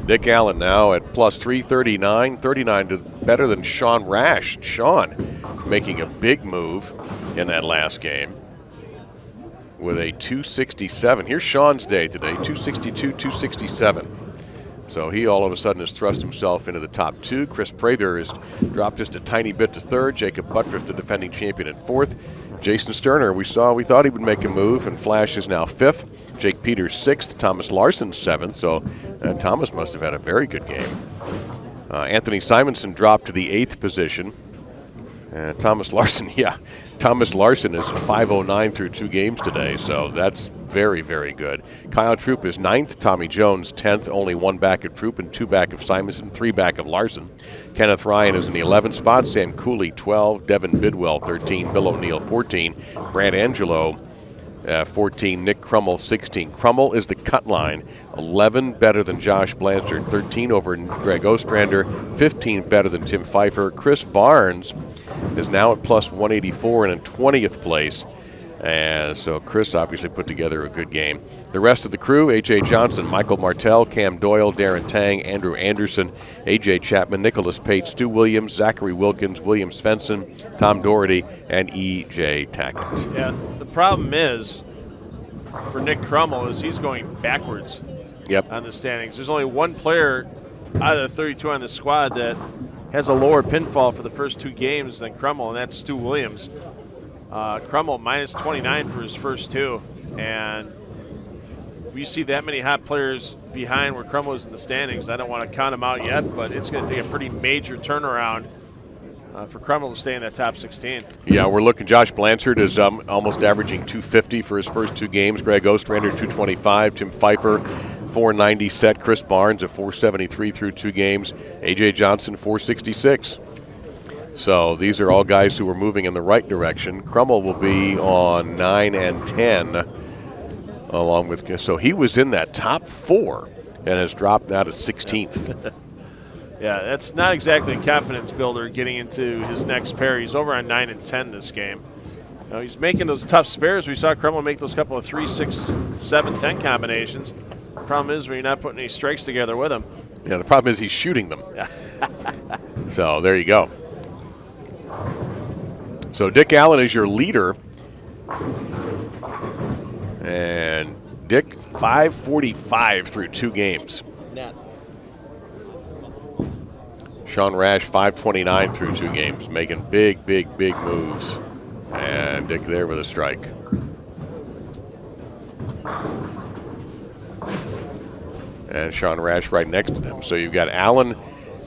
Dick Allen now at plus 339, 39 to better than Sean Rash. Sean making a big move in that last game with a 267. Here's Sean's day today, 262, 267. So he all of a sudden has thrust himself into the top 2. Kris Prather has dropped just a tiny bit to 3rd. Jakob Butturff, the defending champion, in 4th. Jason Sterner, we thought he would make a move, and Flash is now 5th. Jake Peters 6th. Thomas Larsen 7th. So Thomas must have had a very good game. Anthony Simonsen dropped to the 8th position. Thomas Larsen is at 509 through 2 games today, so that's very, very good. Kyle Troup is 9th, Tommy Jones 10th, only 1 back of Troup and 2 back of Simonsen, 3 back of Larsen. Kenneth Ryan is in the 11th spot, Sam Cooley 12, Devin Bidwell 13, Bill O'Neill 14, Brad Angelo 14, Nick Kruml 16. Kruml is the cut line, 11 better than Josh Blanchard, 13 over Greg Ostrander, 15 better than Tim Pfeifer. Chris Barnes is now at plus 184 and in 20th place. And so Kris obviously put together a good game. The rest of the crew, A.J. Johnson, Michael Martell, Cam Doyle, Darren Tang, Andrew Anderson, A.J. Chapman, Nicholas Pate, Stu Williams, Zacharay Wilkins, William Svensson, Tom Daugherty, and E.J. Tackett. Yeah, the problem is for Nick Kruml is he's going backwards on the standings. There's only one player out of the 32 on the squad that has a lower pinfall for the first 2 games than Kruml, and that's Stu Williams. Kruml minus 29 for his first 2, and we see that many hot players behind where Kruml is in the standings. I don't want to count him out yet, but it's going to take a pretty major turnaround for Kruml to stay in that top 16. Yeah, we're looking. Josh Blanchard is almost averaging 250 for his first 2 games. Greg Ostrander 225. Tim Pfeifer 490 set. Chris Barnes at 473 through 2 games. A.J. Johnson 466. So these are all guys who are moving in the right direction. Kruml will be on 9 and 10 along with, so he was in that top 4 and has dropped now to 16th. Yeah, that's not exactly a confidence builder getting into his next pair. He's over on 9 and 10 this game. Now he's making those tough spares. We saw Kruml make those couple of 3, 6, 7, 10 combinations. The problem is when you're not putting any strikes together with him. Yeah, the problem is he's shooting them. So there you go. So Dick Allen is your leader. And Dick, 545 through 2 games. Net. Sean Rash, 529 through 2 games, making big, big, big moves. And Dick there with a strike. And Sean Rash right next to them. So you've got Allen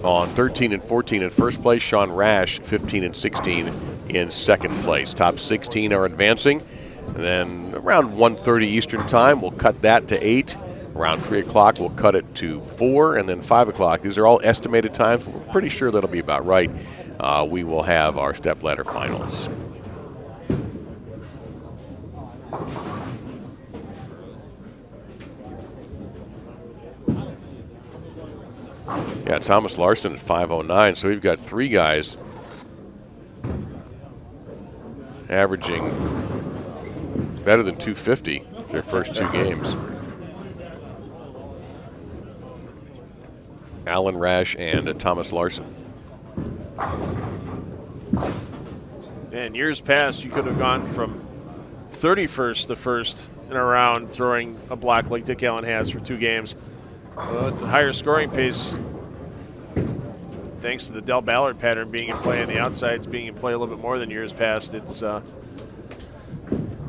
on 13 and 14 in first place. Sean Rash, 15 and 16 in second place. Top 16 are advancing. And then around 1:30 Eastern time, we'll cut that to 8. Around 3 o'clock, we'll cut it to 4. And then 5 o'clock. These are all estimated times. We're pretty sure that'll be about right. We will have our stepladder finals. Yeah, Thomas Larsen at 509. So we've got 3 guys averaging better than 250 their first 2 games. Allen, Rash, and Thomas Larsen. In years past, you could have gone from 31st to 1st in a round throwing a block like Dick Allen has for 2 games. At the higher scoring pace, thanks to the Del Ballard pattern being in play and the outsides being in play a little bit more than years past, it's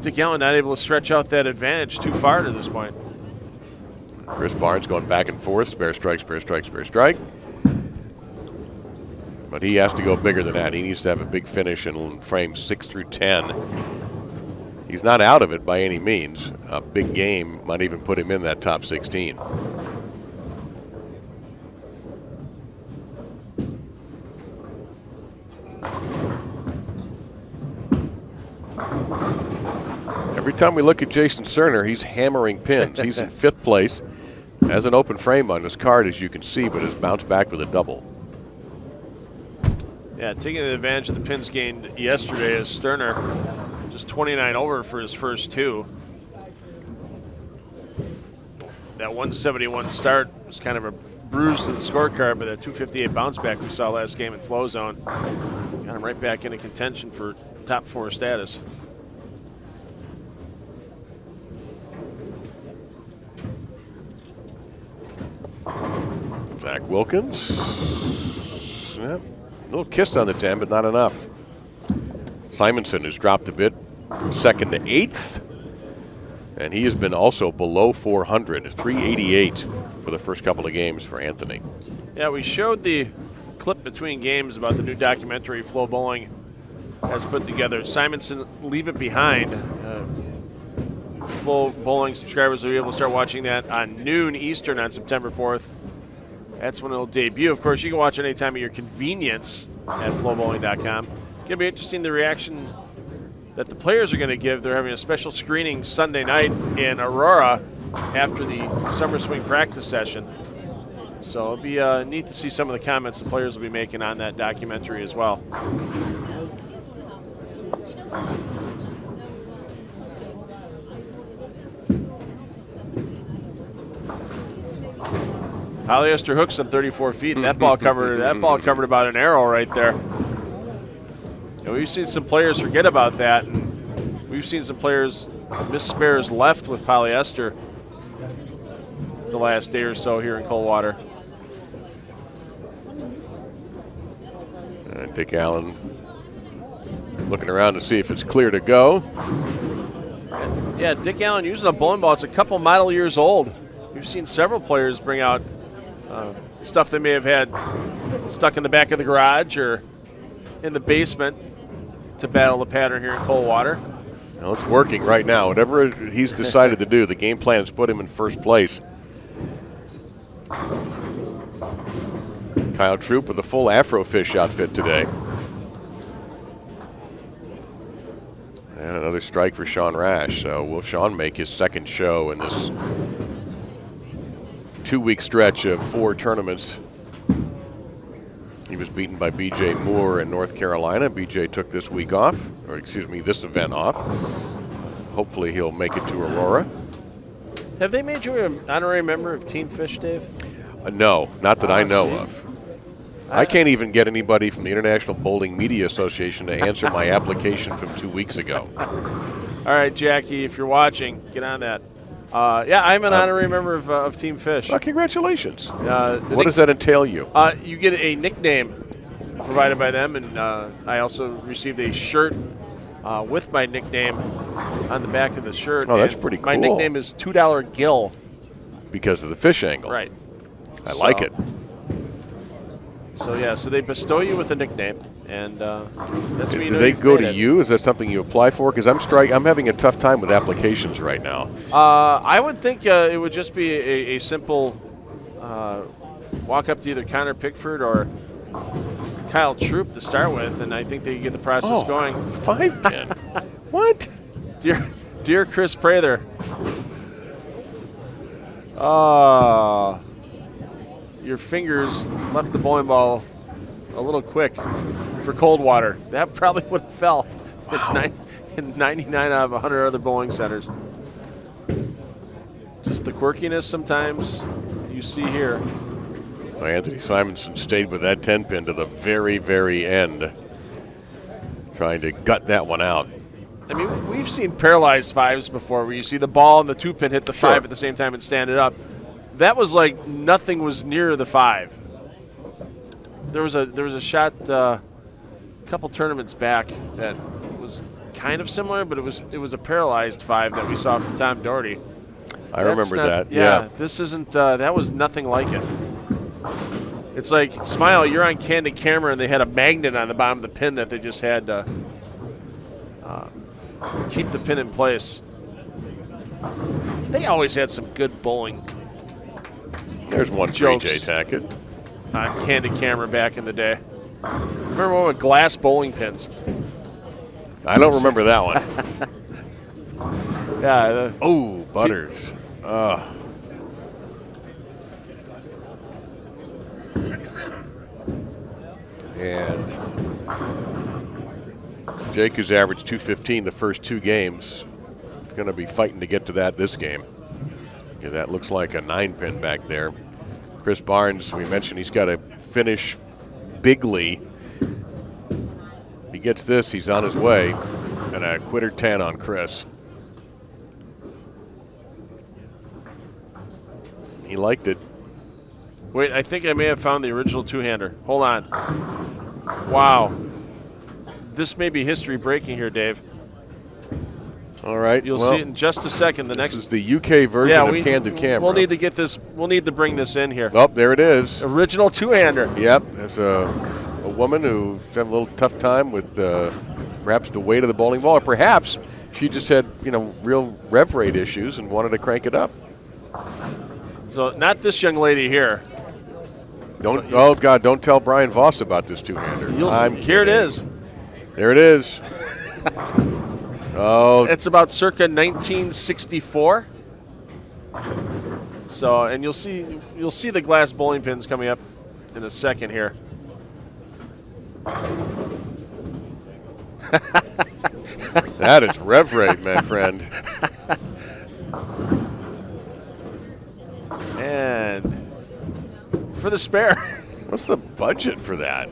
Dick Allen not able to stretch out that advantage too far to this point. Chris Barnes going back and forth, spare strike, spare strike, spare strike. But he has to go bigger than that. He needs to have a big finish in frames 6 through 10. He's not out of it by any means. A big game might even put him in that top 16. Every time we look at Jason Sterner, he's hammering pins. He's in 5th place. Has an open frame on his card, as you can see, but has bounced back with a double. Yeah, taking advantage of the pins gained yesterday as Sterner Just 29 over for his first 2. That 171 start was kind of a bruise to the scorecard, but that 258 bounce back we saw last game in flow zone got him right back into contention for top 4 status. Zach Wilkins. Yep. A little kiss on the 10, but not enough. Simonsen has dropped a bit from 2nd to 8th. And he has been also below 400, 388 for the first couple of games for Anthony. Yeah, we showed the clip between games about the new documentary Flow Bowling has put together. Simonsen, Leave It Behind. Flow Bowling subscribers will be able to start watching that on noon Eastern on September 4th. That's when it'll debut. Of course, you can watch it anytime at your convenience at flowbowling.com. It's going to be interesting the reaction that the players are going to give. They're having a special screening Sunday night in Aurora after the summer swing practice session. So it'll be neat to see some of the comments the players will be making on that documentary as well. Polyester hooks on 34 feet. That ball covered about an arrow right there. And we've seen some players forget about that, and we've seen some players miss spares left with polyester the last day or so here in Coldwater. Dick Allen looking around to see if it's clear to go. Yeah, Dick Allen using a bowling ball. It's a couple model years old. We've seen several players bring out stuff they may have had stuck in the back of the garage or in the basement to battle the pattern here in Coldwater. Well, it's working right now. Whatever he's decided to do, the game plan has put him in first place. Kyle Troup with a full Afrofish outfit today. And another strike for Sean Rash. So will Sean make his second show in this 2-week stretch of 4 tournaments? He was beaten by B.J. Moore in North Carolina. B.J. took this week off, or excuse me, this event off. Hopefully he'll make it to Aurora. Have they made you an honorary member of Team Fish, Dave? No, not that I know of. I can't even get anybody from the International Bowling Media Association to answer my application from 2 weeks ago. All right, Jackie, if you're watching, get on that. Yeah, I'm an honorary member of Team Fish. Well, congratulations. What does that entail you? You get a nickname provided by them, and I also received a shirt with my nickname on the back of the shirt. Oh, that's pretty cool. My nickname is $2 Gill. Because of the fish angle. Right. I like it. So, yeah, so they bestow you with a nickname, and that's what you know. Do they you've go made to it. you? Is that something you apply for? Because I'm having a tough time with applications right now. I would think it would just be a simple walk up to either Connor Pickford or Kyle Troup to start with, and I think they get the process going. 5-pin. What? Dear Kris Prather. Your fingers left the bowling ball a little quick for Coldwater. That probably would have fell in 99 out of 100 other bowling centers. Just the quirkiness sometimes you see here. So Anthony Simonsen stayed with that 10-pin to the very, very end, trying to gut that one out. I mean, we've seen paralyzed 5s before where you see the ball and the 2-pin hit the 5 at the same time and stand it up. That was like nothing was near the 5. There was a shot a couple tournaments back that was kind of similar, but it was a paralyzed 5 that we saw from Tom Daugherty. I remember that. Yeah, this isn't. That was nothing like it. It's like, smile, you're on candid camera, and they had a magnet on the bottom of the pin that they just had to keep the pin in place. They always had some good bowling. There's one jokes. 3J Tackett. On candid camera back in the day. Remember one with glass bowling pins? I don't remember that one. Yeah. Oh, Butters. And Jake, who's averaged 215 the first 2 games, is going to be fighting to get to that this game. Okay, that looks like a 9-pin back there. Chris Barnes, we mentioned he's got to finish bigly. If he gets this, he's on his way. And a quitter 10 on Kris. He liked it. Wait, I think I may have found the original two-hander. Hold on. Wow. This may be history breaking here, Dave. All right. You'll see it in just a second. This is the UK version of Candid Camera. We'll need to get this. We'll need to bring this in here. Oh, there it is. Original two-hander. Yep. There's a woman who's having a little tough time with perhaps the weight of the bowling ball, or perhaps she just had, real rev rate issues and wanted to crank it up. So not this young lady here. Oh God! Don't tell Brian Voss about this two-hander. Here it is. There it is. Oh, it's about circa 1964. So, and you'll see the glass bowling pins coming up in a second here. That is rev rate, my friend. And for the spare. What's the budget for that?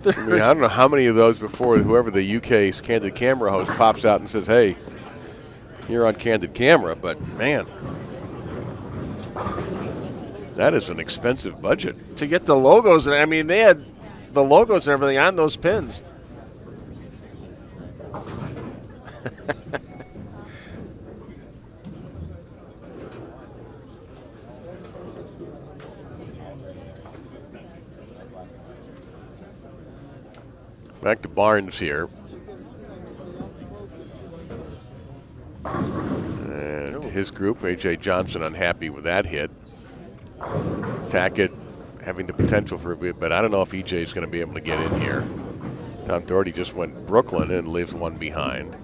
I don't know how many of those before whoever the UK's Candid Camera host pops out and says, hey, you're on Candid Camera, but man, that is an expensive budget. To get the logos, and I mean, they had the logos and everything on those pins. Back to Barnes here. And his group, A.J. Johnson, unhappy with that hit. Tackett having the potential for a bit, but I don't know if E.J. is going to be able to get in here. Tom Dougherty just went Brooklyn and leaves one behind.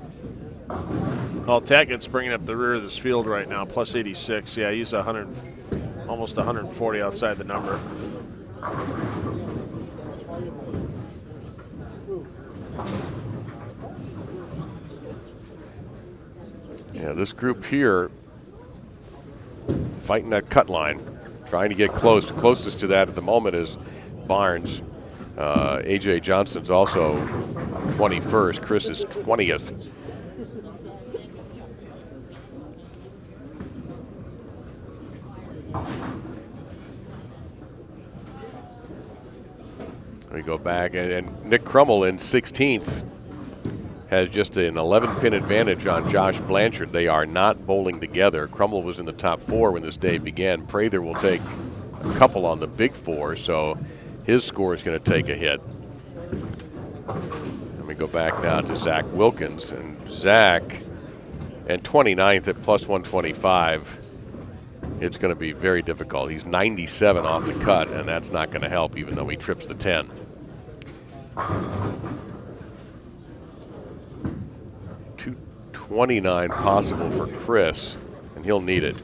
Well, Tackett's bringing up the rear of this field right now, plus 86. Yeah, he's almost 140 outside the number. Yeah, this group here fighting that cut line, trying to get close. Closest to that at the moment is Barnes. A.J. Johnson's also 21st. Kris is 20th. We go back, and Nick Kruml in 16th has just an 11-pin advantage on Josh Blanchard. They are not bowling together. Kruml was in the top 4 when this day began. Prather will take a couple on the big 4, so his score is going to take a hit. Let me go back now to Zach Wilkins, and Zach, and 29th at plus 125. It's going to be very difficult. He's 97 off the cut, and that's not going to help, even though he trips the 10. 229 possible for Kris, and he'll need it.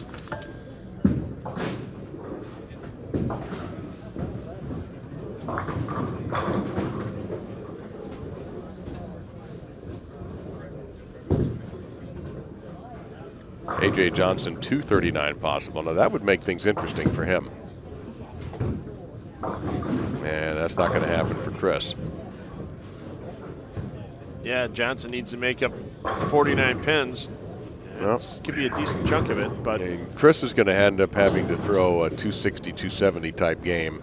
A.J. Johnson, 239 possible. Now that would make things interesting for him. And that's not going to happen for Kris. Yeah, Johnson needs to make up 49 pins. Well, this could be a decent chunk of it, but Kris is going to end up having to throw a 260, 270 type game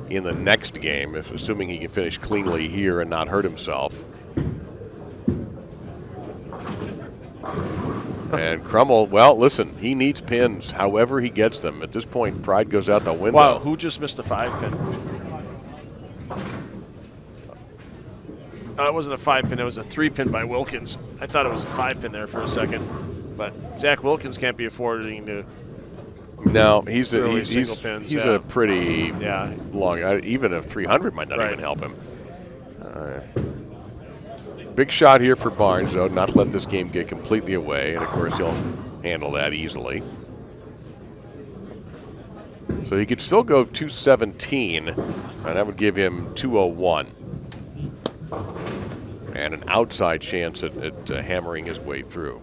in the next game, if assuming he can finish cleanly here and not hurt himself. And Kruml, well, listen, he needs pins however he gets them. At this point, pride goes out the window. Wow, who just missed a 5-pin? It wasn't a 5-pin, it was a 3-pin by Wilkins. I thought it was a 5-pin there for a second. But Zach Wilkins can't be affording to. No, he's pins, a pretty long. Even a 300 might not even help him. Big shot here for Barnes, though, not to let this game get completely away. And, of course, he'll handle that easily. So he could still go 217, and that would give him 201. and an outside chance at hammering his way through.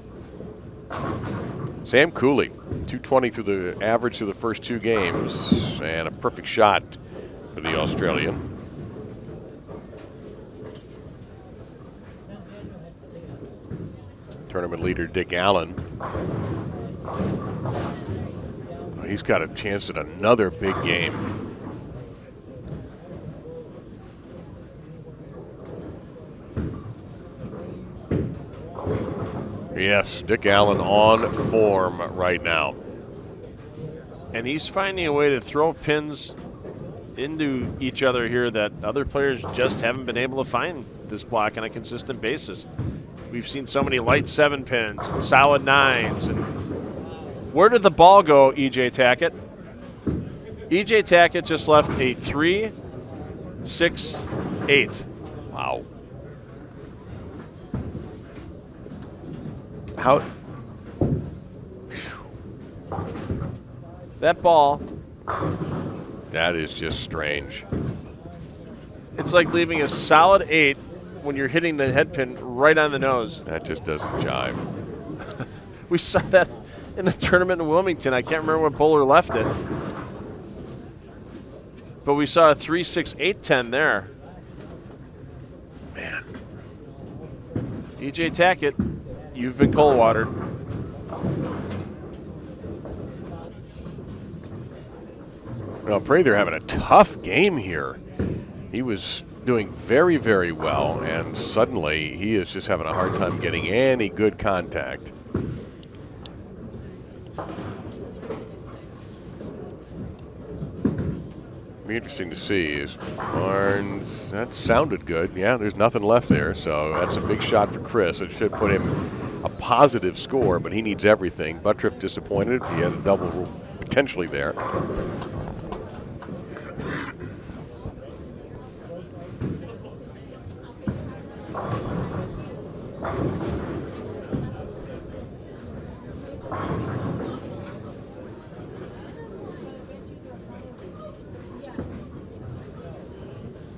Sam Cooley, 220 through the average through the first 2 games, and a perfect shot for the Australian. Tournament leader Dick Allen. He's got a chance at another big game. Yes, Dick Allen on form right now. And he's finding a way to throw pins into each other here that other players just haven't been able to find this block on a consistent basis. We've seen so many light 7 pins and solid 9s. And where did the ball go, E.J. Tackett? E.J. Tackett just left a 3, 6, 8. Wow. How? That ball. That is just strange. It's like leaving a solid 8 when you're hitting the head pin right on the nose. That just doesn't jive. We saw that in the tournament in Wilmington. I can't remember what bowler left it. But we saw a 3, 6, 8, 10 there. Man. E.J. Tackett, you've been cold watered. Well, Prather having a tough game here. He was doing very, very well, and suddenly he is just having a hard time getting any good contact. Be interesting to see. Is Barnes, that sounded good. Yeah, there's nothing left there, so that's a big shot for Kris. It should put him a positive score, but he needs everything. Butturff disappointed. He had a double potentially there.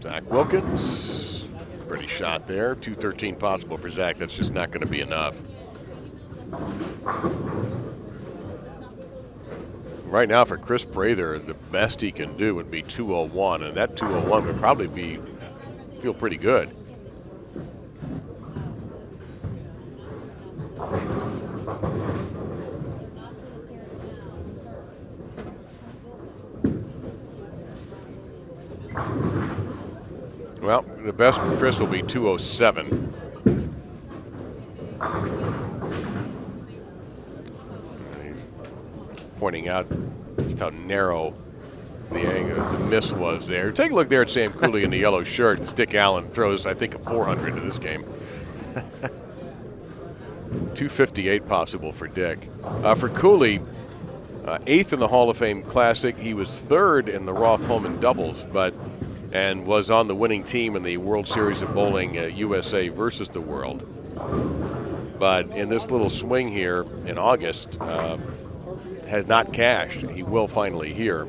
Zach Wilkins, pretty shot there. 213 possible for Zach. That's just not going to be enough. Right now for Kris Prather, the best he can do would be 201, and that 201 would probably feel pretty good. Well, the best for Kris will be 207. Pointing out just how narrow the miss was there. Take a look there at Sam Cooley in the yellow shirt. Dick Allen throws, I think, a 400 in this game. 258 possible for Dick. For Cooley, 8th in the Hall of Fame Classic. He was 3rd in the Roth-Holman doubles, and was on the winning team in the World Series of Bowling USA versus the World. But in this little swing here in August, has not cashed. He will finally here.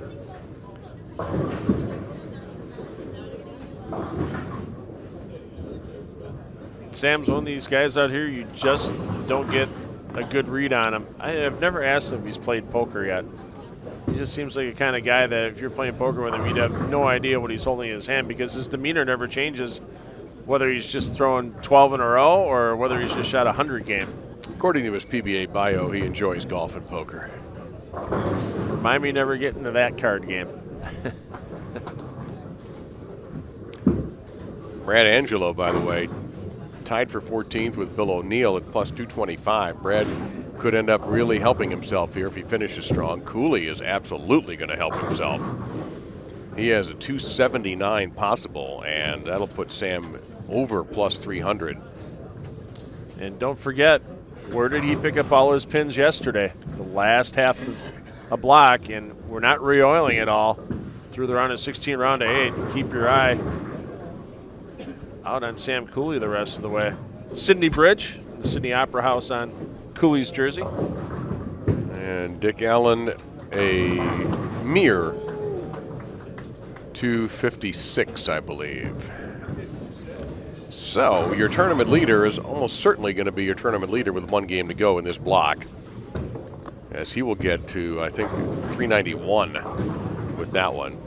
Sam's one of these guys out here, you just don't get a good read on him. I've never asked him if he's played poker yet. He just seems like a kind of guy that if you're playing poker with him, you'd have no idea what he's holding in his hand because his demeanor never changes, whether he's just throwing 12 in a row or whether he's just shot a 100 game. According to his PBA bio, he enjoys golf and poker. Remind me never get into that card game. Brad Angelo, by the way, tied for 14th with Bill O'Neill at plus 225. Brad could end up really helping himself here if he finishes strong. Cooley is absolutely going to help himself. He has a 279 possible, and that'll put Sam over plus 300. And don't forget, where did he pick up all his pins yesterday? The last half of a block, and we're not re-oiling it all through the round of 16, round of 8. Keep your eye out on Sam Cooley the rest of the way. Sydney Bridge, the Sydney Opera House on Cooley's jersey. And Dick Allen, a mere 256, I believe. So your tournament leader is almost certainly going to be your tournament leader with 1 game to go in this block, as he will get to, I think, 391 with that one.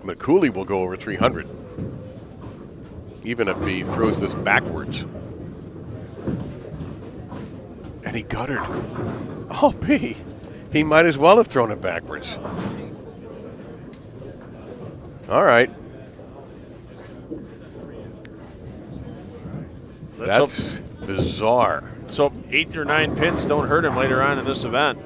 But Cooley will go over 300, even if he throws this backwards. And he guttered. Oh, P. He might as well have thrown it backwards. All right. That's bizarre. So 8 or 9 pins don't hurt him later on in this event.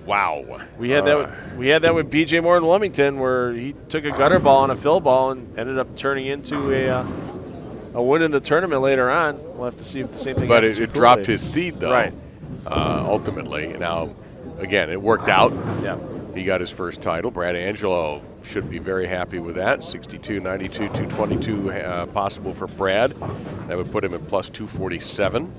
Wow. We had that with BJ Moore in Wilmington, where he took a gutter ball and a fill ball and ended up turning into a win in the tournament later on. We'll have to see if the same thing. But happens it with dropped Cooley. his seed, though. Right. Ultimately, now again, it worked out. Yeah. He got his first title. Brad Angelo should be very happy with that. 62, 92, 222 possible for Brad. That would put him at plus 247.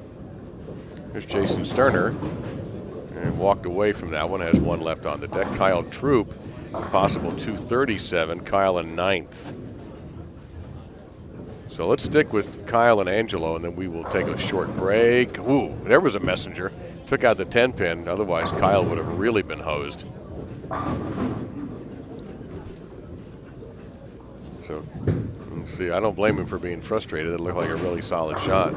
Here's Jason Sterner. And walked away from that one. Has 1 left on the deck. Kyle Troup, possible 237. Kyle in 9th. So let's stick with Kyle and Angelo, and then we will take a short break. Ooh, there was a messenger. Took out the 10 pin. Otherwise, Kyle would have really been hosed. So, let's see. I don't blame him for being frustrated. It looked like a really solid shot.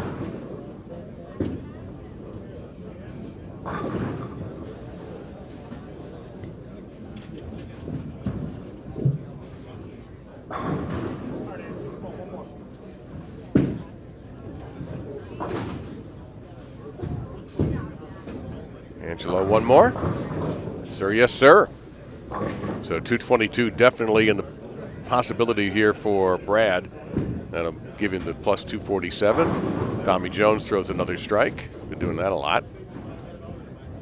Angelo, 1 more? Sir, yes, sir. So 222 definitely in the possibility here for Brad. That'll give him the plus 247. Tommy Jones throws another strike. Been doing that a lot.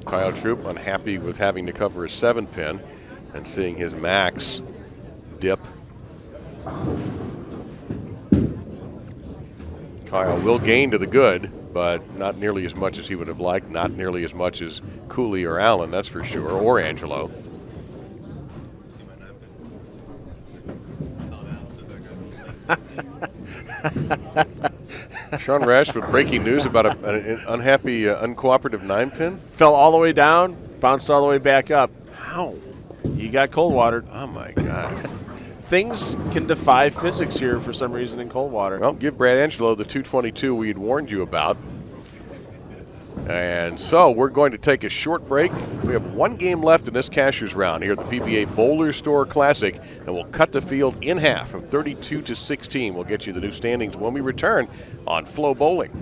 Kyle Troup unhappy with having to cover a 7 pin and seeing his max dip. Kyle will gain to the good, but not nearly as much as he would have liked, not nearly as much as Cooley or Allen, that's for sure, or Angelo. Sean Rash with breaking news about an unhappy, uncooperative 9-pin. Fell all the way down, bounced all the way back up. How? He got cold watered. Oh, my God. Things can defy physics here for some reason in cold water. Well, give Brad Angelo the 222 we had warned you about. And so we're going to take a short break. We have 1 game left in this cashier's round here at the PBA Bowlerstore Classic, and we'll cut the field in half from 32 to 16. We'll get you the new standings when we return on Flow Bowling.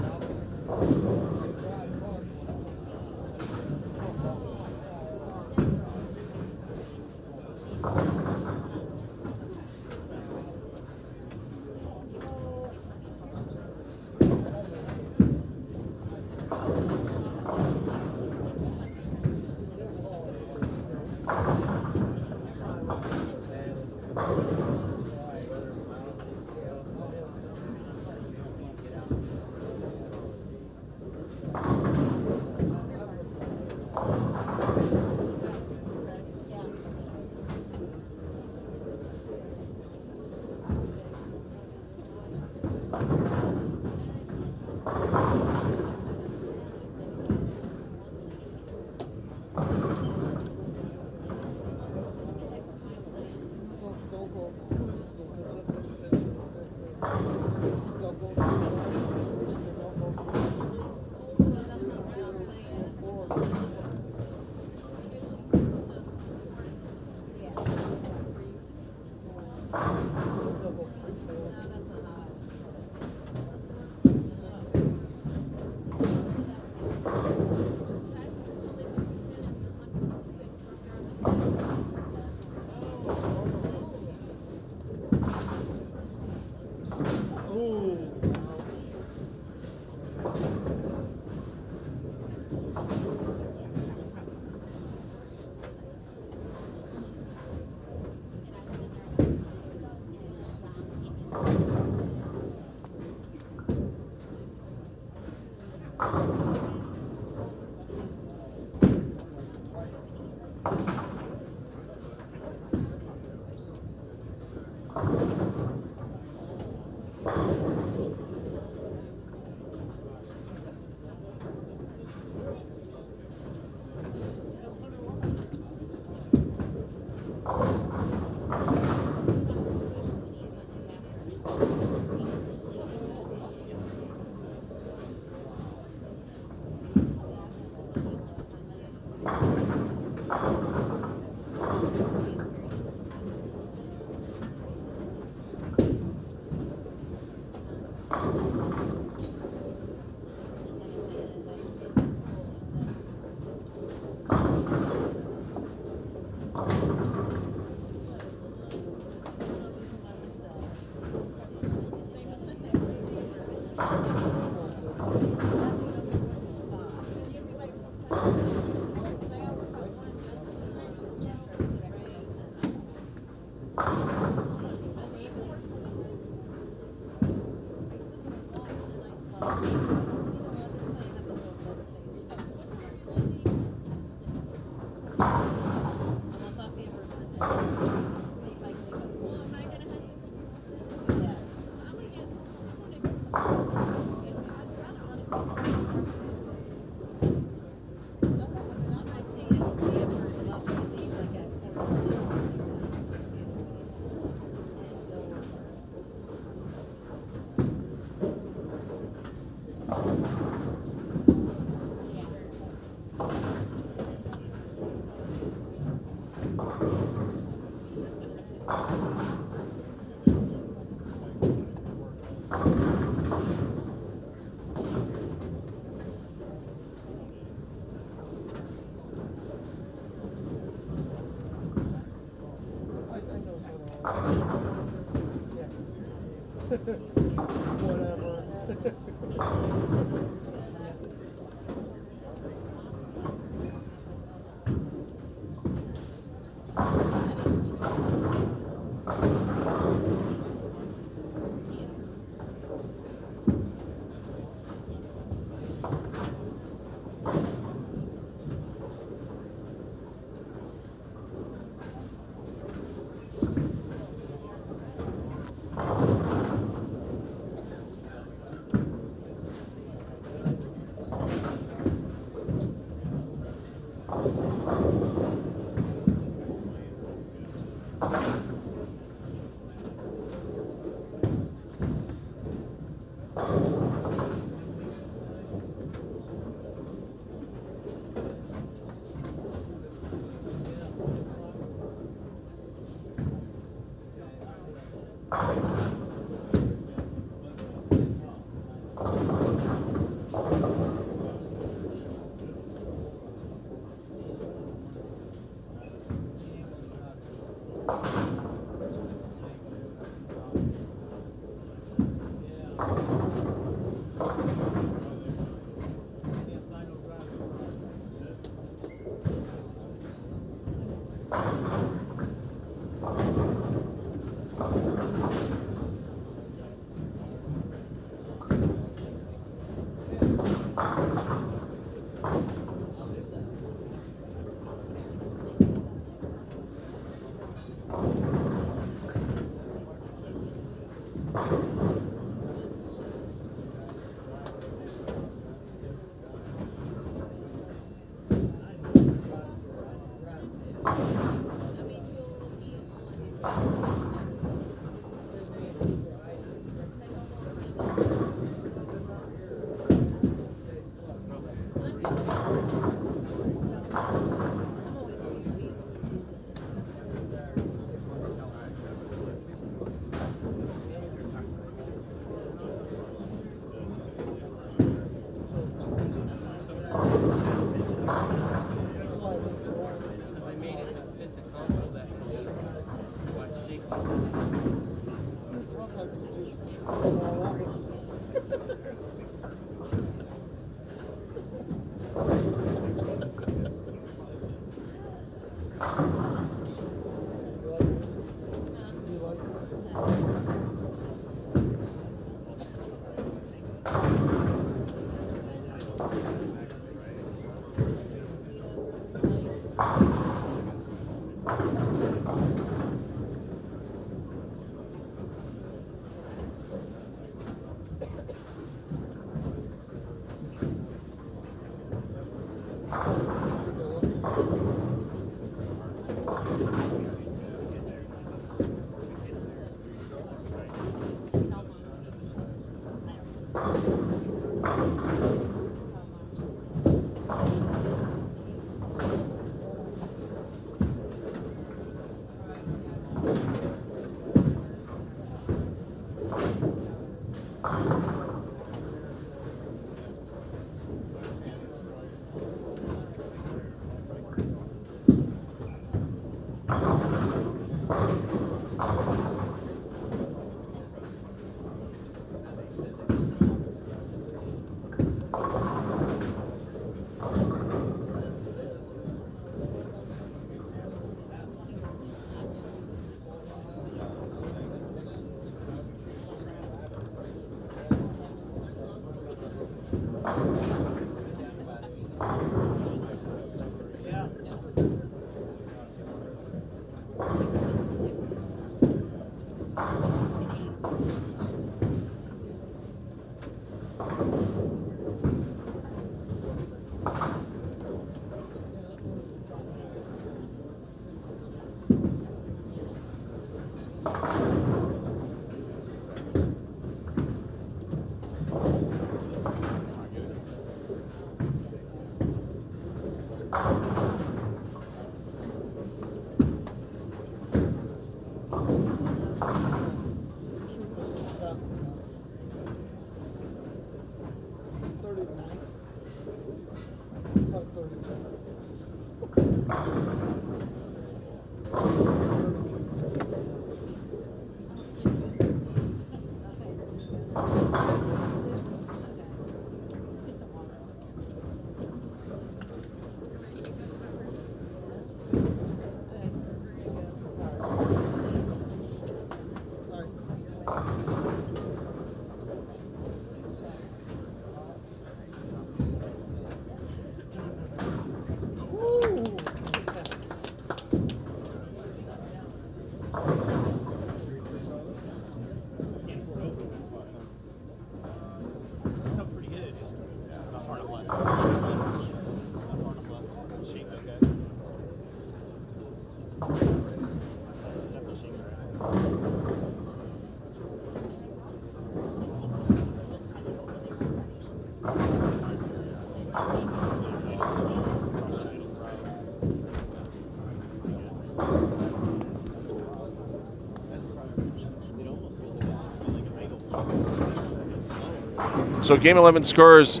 So game 11 scores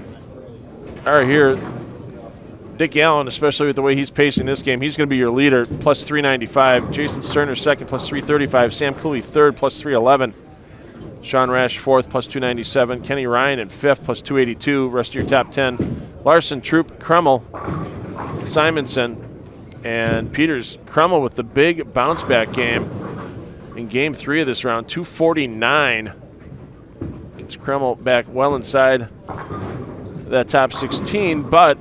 are here. Dick Allen, especially with the way he's pacing this game, he's going to be your leader, plus 395. Jason Sterner second, plus 335. Sam Cooley third, plus 311. Sean Rash fourth, plus 297. Kenny Ryan in fifth, plus 282. Rest of your top 10. Larsen, Troup, Kruml, Simonsen, and Peters. Kruml with the big bounce back game in game 3 of this round, 249. Gets Kruml back well inside that top 16, but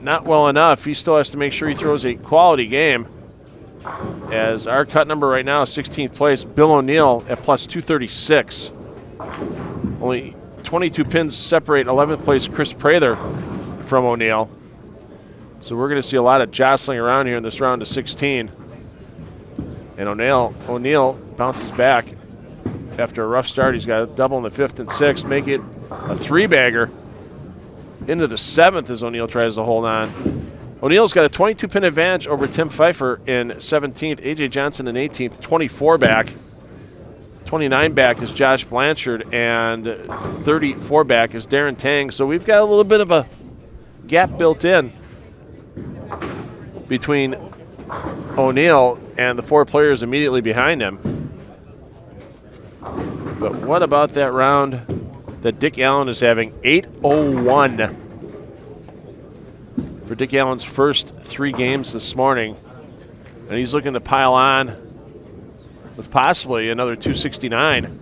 not well enough. He still has to make sure he throws a quality game. As our cut number right now is 16th place, Bill O'Neill at plus 236. Only 22 pins separate 11th place Kris Prather from O'Neill. So we're going to see a lot of jostling around here in this round of 16. And O'Neill bounces back after a rough start. He's got a double in the 5th and 6th, make it a 3-bagger. Into the 7th as O'Neill tries to hold on. O'Neill's got a 22-pin advantage over Tim Pfeifer in 17th, A.J. Johnson in 18th, 24 back. 29 back is Josh Blanchard, and 34 back is Darren Tang. So we've got a little bit of a gap built in between O'Neill and the 4 players immediately behind him. But what about that round that Dick Allen is having? 8:01 for Dick Allen's first 3 games this morning. And he's looking to pile on with possibly another 269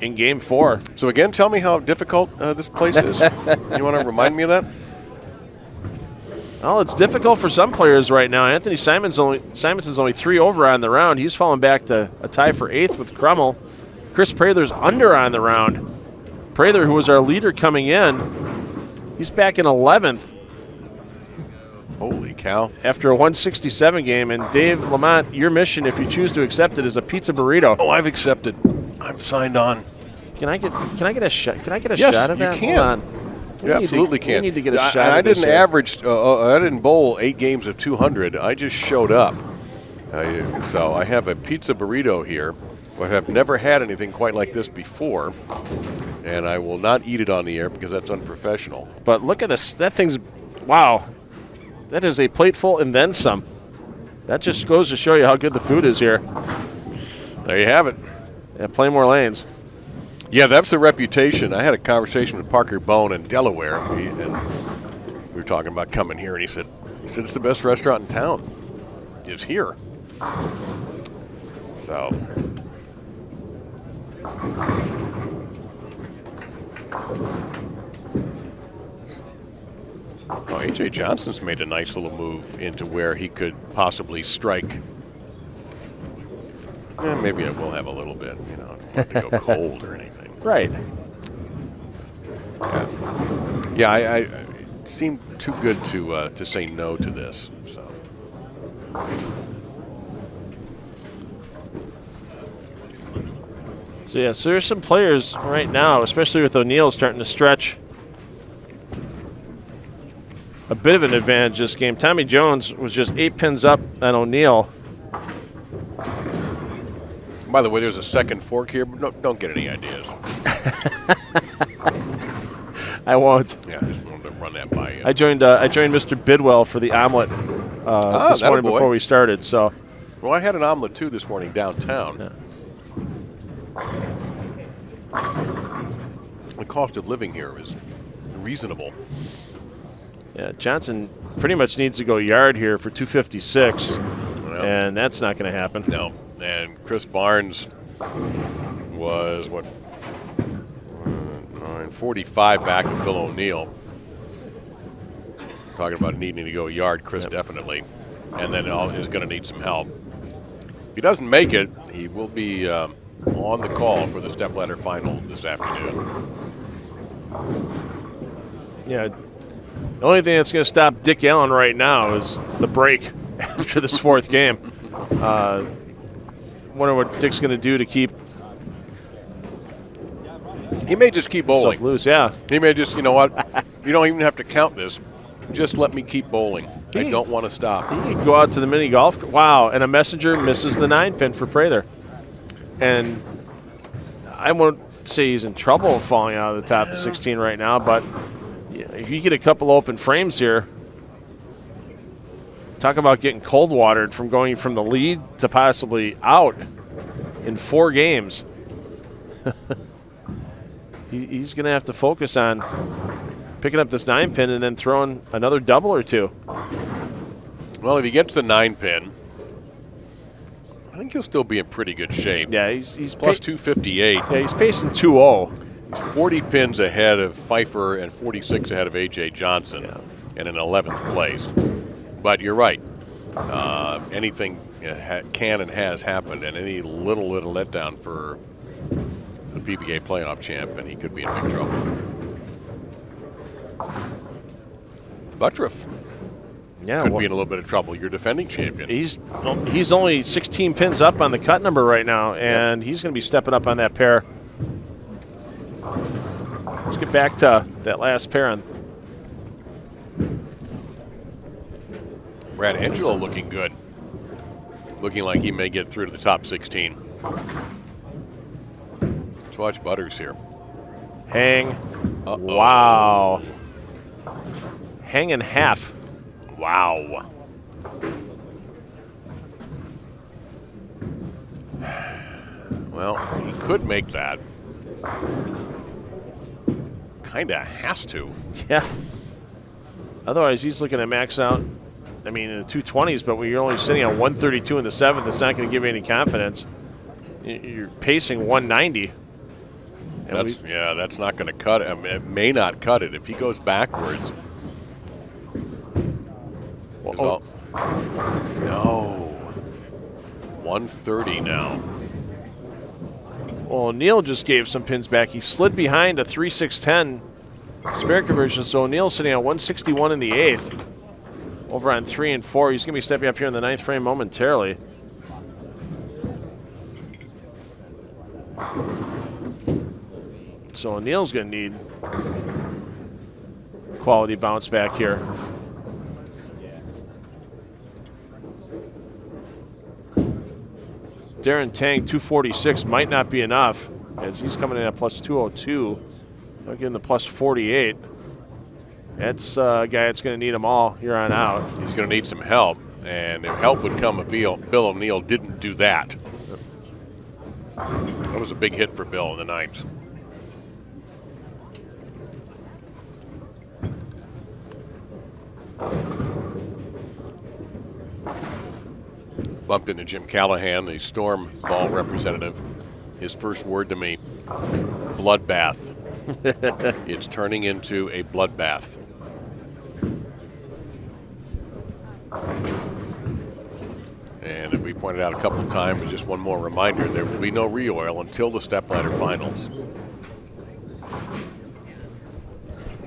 in game 4. So again, tell me how difficult this place is. You want to remind me of that? Well, it's difficult for some players right now. Anthony Simonson's only 3 over on the round. He's fallen back to a tie for 8th with Kruml. Chris Prather's under on the round. Prather, who was our leader coming in, he's back in 11th. Holy cow. After a 167 game. And Dave Lamont, your mission, if you choose to accept it, is a pizza burrito. Oh, I've accepted. I'm signed on. Can I get a shot? Can I get a Yes, shot of that? you can. Hold on. You absolutely can. We need to get a shot. I of this didn't here. average. I didn't bowl 8 games of 200. I just showed up. So I have a pizza burrito here. I have never had anything quite like this before, and I will not eat it on the air because that's unprofessional. But look at this. That thing's, wow. That is a plate full and then some. That just goes to show you how good the food is here. There you have it. Yeah, Playmore Lanes. Yeah, that's the reputation. I had a conversation with Parker Bone in Delaware, and we were talking about coming here, and he said it's the best restaurant in town. It's here. So. Oh, A.J. Johnson's made a nice little move into where he could possibly strike. Maybe I will have a little bit, not to go cold or anything. Right. Yeah, I seem too good to say no to this. So yeah, so there's some players right now, especially with O'Neill starting to stretch a bit of an advantage this game. Tommy Jones was just 8 pins up on O'Neill. By the way, there's a second fork here, but don't get any ideas. I won't. Yeah, I just wanted to run that by you. I joined Mr. Bidwell for the omelet this morning before we started. So, well, I had an omelet too this morning downtown. Yeah. The cost of living here is reasonable. Yeah, Johnson pretty much needs to go yard here for 256, and that's not going to happen. No, and Chris Barnes was, 45 back of Bill O'Neill. Talking about needing to go yard, Chris definitely. And then is going to need some help. If he doesn't make it, he will be on the call for the stepladder final this afternoon. Yeah, the only thing that's going to stop Dick Allen right now is the break after this 4th game. Wonder what Dick's going to do to keep. He may just keep bowling. Loose, yeah. He may just, you know what? You don't even have to count this. Just let me keep bowling. I don't want to stop. He could go out to the mini golf. Wow, and a messenger misses the 9-pin for Prather. And I won't say he's in trouble falling out of the top of 16 right now, but if you get a couple open frames here, talk about getting cold watered from going from the lead to possibly out in 4 games. He's going to have to focus on picking up this 9-pin and then throwing another double or 2. Well, if he gets the 9-pin, I think he'll still be in pretty good shape. Yeah, he's plus 258. Yeah, he's pacing 2-0. He's 40 pins ahead of Pfeifer and 46 ahead of A.J. Johnson and in 11th place. But you're right. Anything can and has happened, and any little letdown for the PBA playoff champ, and he could be in big trouble. Butturff could be in a little bit of trouble. Your defending champion. He's only 16 pins up on the cut number right now, and he's going to be stepping up on that pair. Let's get back to that last pair. Brad Angelo looking good. Looking like he may get through to the top 16. Let's watch Butters here. Hang. Wow. Hang in half. Wow. Well, he could make that. Kind of has to. Yeah. Otherwise, he's looking at max out. I mean, in the 220s, but when you're only sitting on 132 in the 7th, it's not going to give you any confidence. You're pacing 190. That's not going to cut it. I mean, it may not cut it. If he goes backwards, No. 130 now. Well, O'Neill just gave some pins back. He slid behind a 3-6-10 spare conversion, so O'Neill's sitting at 161 in the 8th. Over on 3 and 4. He's going to be stepping up here in the 9th frame momentarily. So O'Neill's going to need quality bounce back here. Darren Tang, 246, might not be enough as he's coming in at plus 202. They'll give him the plus 48. That's a guy that's going to need them all here on out. He's going to need some help, and if help would come, Bill O'Neill didn't do that. That was a big hit for Bill in the 9th. Bumped into Jim Callahan, the Storm ball representative. His first word to me, bloodbath. It's turning into a bloodbath. And as we pointed out a couple of times, just one more reminder, there will be no re-oil until the stepladder finals.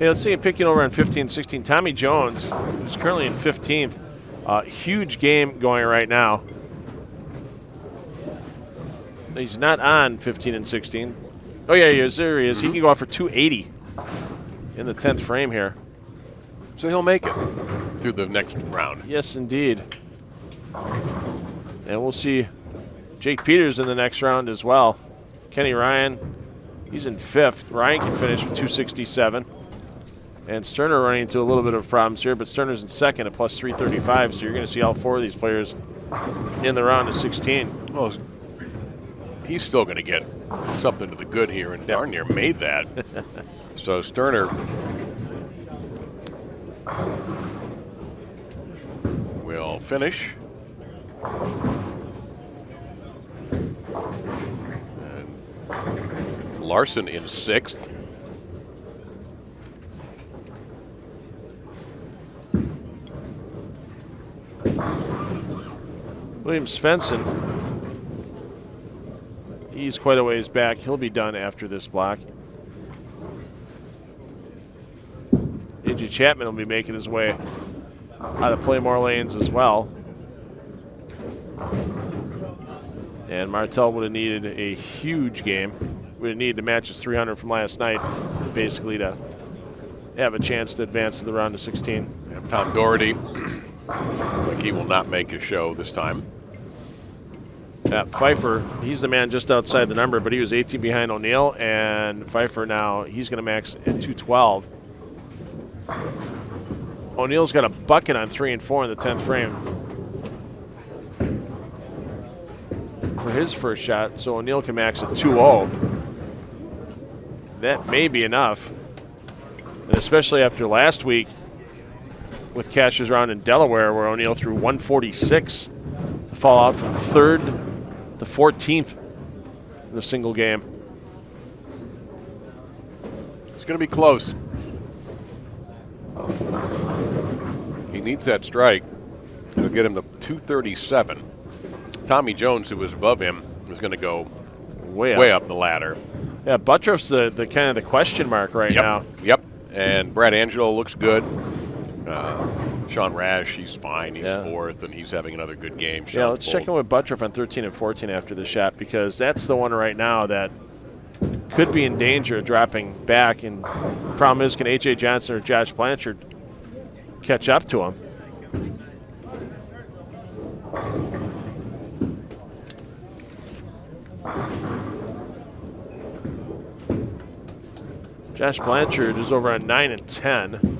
Hey, let's see it picking over on 15-16. Tommy Jones, who's currently in 15th. Huge game going right now. He's not on 15 and 16. Oh, yeah, he is. There he is. He can go out for 280 in the 10th frame here. So he'll make it through the next round. Yes, indeed. And we'll see Jake Peters in the next round as well. Kenny Ryan, he's in 5th. Ryan can finish with 267. And Sterner running into a little bit of problems here, but Sterner's in 2nd at plus 335, so you're going to see all 4 of these players in the round of 16. Well, he's still going to get something to the good here, and darn near made that. So Sterner will finish. And Larsen in 6th. William Svensson, he's quite a ways back. He'll be done after this block. A.J. Chapman will be making his way out of Playmore lanes as well. And Martell would have needed a huge game. Would have needed to match his 300 from last night, basically, to have a chance to advance to the round of 16. And Tom Daugherty, like he will not make a show this time. Pfeifer, he's the man just outside the number, but he was 18 behind O'Neill, and Pfeifer now, he's going to max at 212. O'Neill's got a bucket on 3 and 4 in the 10th frame for his first shot, so O'Neill can max at 2-0. That may be enough, and especially after last week with Cash's round in Delaware, where O'Neill threw 146 to fall out from 3rd to 14th in a single game. It's going to be close. He needs that strike. It'll get him to 237. Tommy Jones, who was above him, is going to go way up the ladder. Yeah, Butturff's the kind of the question mark right now. Yep. And Brad Angelo looks good. Sean Rash, he's fine. He's 4th, and he's having another good game. Yeah, let's check in with Butturff on 13 and 14 after the shot, because that's the one right now that could be in danger of dropping back. And the problem is, can A.J. Johnson or Josh Blanchard catch up to him? Josh Blanchard is over on 9 and 10.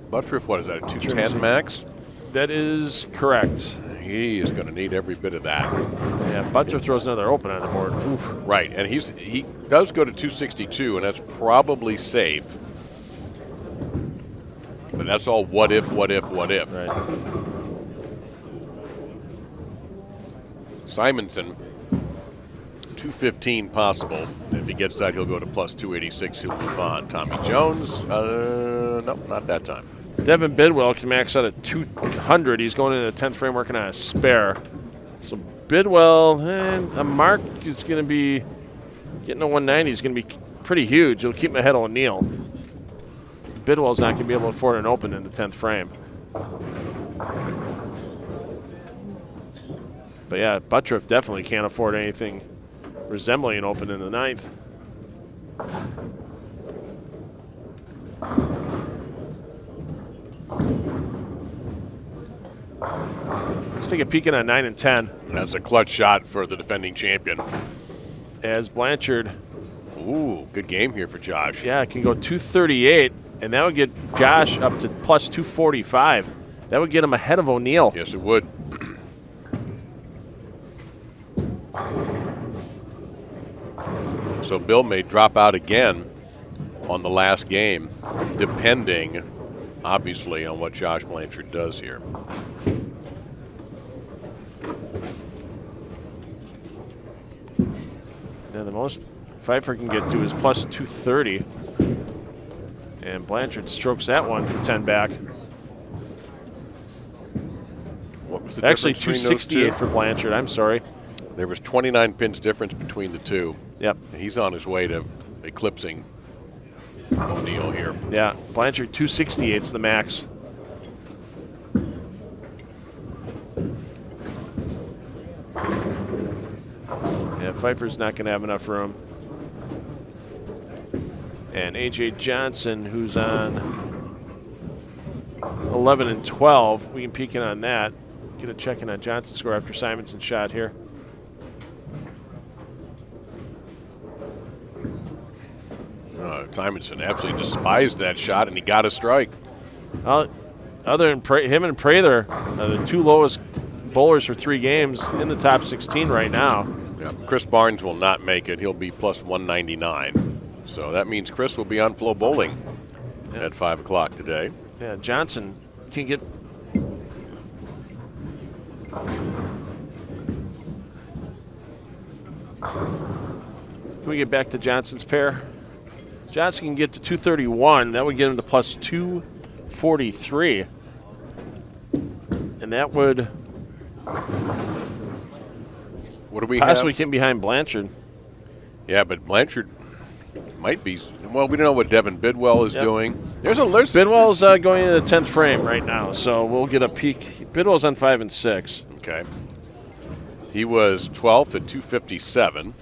Butturff, what is that, a 210 max? That is correct. He is going to need every bit of that. Yeah, Butturff throws another open on the board. Oof. Right, and he does go to 262, and that's probably safe. But that's all what if. Right. Simonsen, 215 possible. If he gets that, he'll go to plus 286. He'll move on. Tommy Jones, nope, not that time. Devin Bidwell can max out at 200. He's going into the 10th frame working on a spare. So Bidwell, and a mark is going to be getting a 190 is going to be pretty huge. It'll keep him ahead of O'Neill. Bidwell's not going to be able to afford an open in the 10th frame. But yeah, Butturff definitely can't afford anything resembling an open in the 9th. Let's take a peek in on 9 and 10. That's a clutch shot for the defending champion. As Blanchard. Ooh, good game here for Josh. Yeah, it can go 238, and that would get Josh up to plus 245. That would get him ahead of O'Neill. Yes, it would. So Bill may drop out again on the last game, depending, obviously, on what Josh Blanchard does here. Now the most Pfeifer can get to is plus 230. And Blanchard strokes that one for 10 back. What was the Actually, difference between those 268 two? for Blanchard. I'm sorry. There was 29 pins difference between the two. Yep. He's on his way to eclipsing O'Neill here. Yeah, Blanchard 268's the max. Yeah, Pfeiffer's not going to have enough room. And A.J. Johnson, who's on 11 and 12. We can peek in on that. Get a check in on Johnson's score after Simonson's shot here. Simonsen absolutely despised that shot, and he got a strike. Other than him and Prather, the two lowest bowlers for 3 games in the top 16 right now. Yeah, Kris Barnes will not make it. He'll be plus 199. So that means Kris will be on Flow Bowling at 5 o'clock today. Yeah, Johnson can get. Can we get back to Johnson's pair? Johnson can get to 231. That would get him to plus 243. And that would What do we possibly have? get behind Blanchard. Yeah, but Blanchard might be. Well, we don't know what Devin Bidwell is doing. There's Bidwell's going into the 10th frame right now, so we'll get a peek. Bidwell's on 5 and 6. Okay. He was 12th at 257.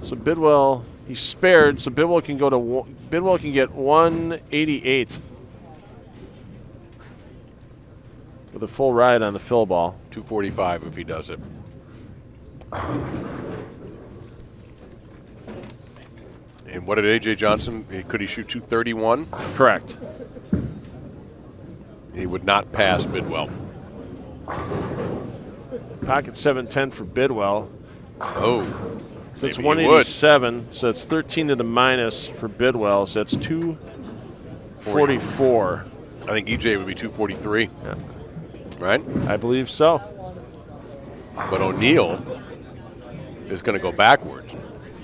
So Bidwell, he's spared, so Bidwell can go to Bidwell can get 188 with a full ride on the fill ball. 245 if he does it. And what did A.J. Johnson, could he shoot 231? Correct. He would not pass Bidwell. Pocket 710 for Bidwell. Oh. So it's maybe he would. 187, so it's 13 to the minus for Bidwell, so that's 244. I think E.J. would be 243. Yeah. Right? I believe so. But O'Neill is going to go backwards.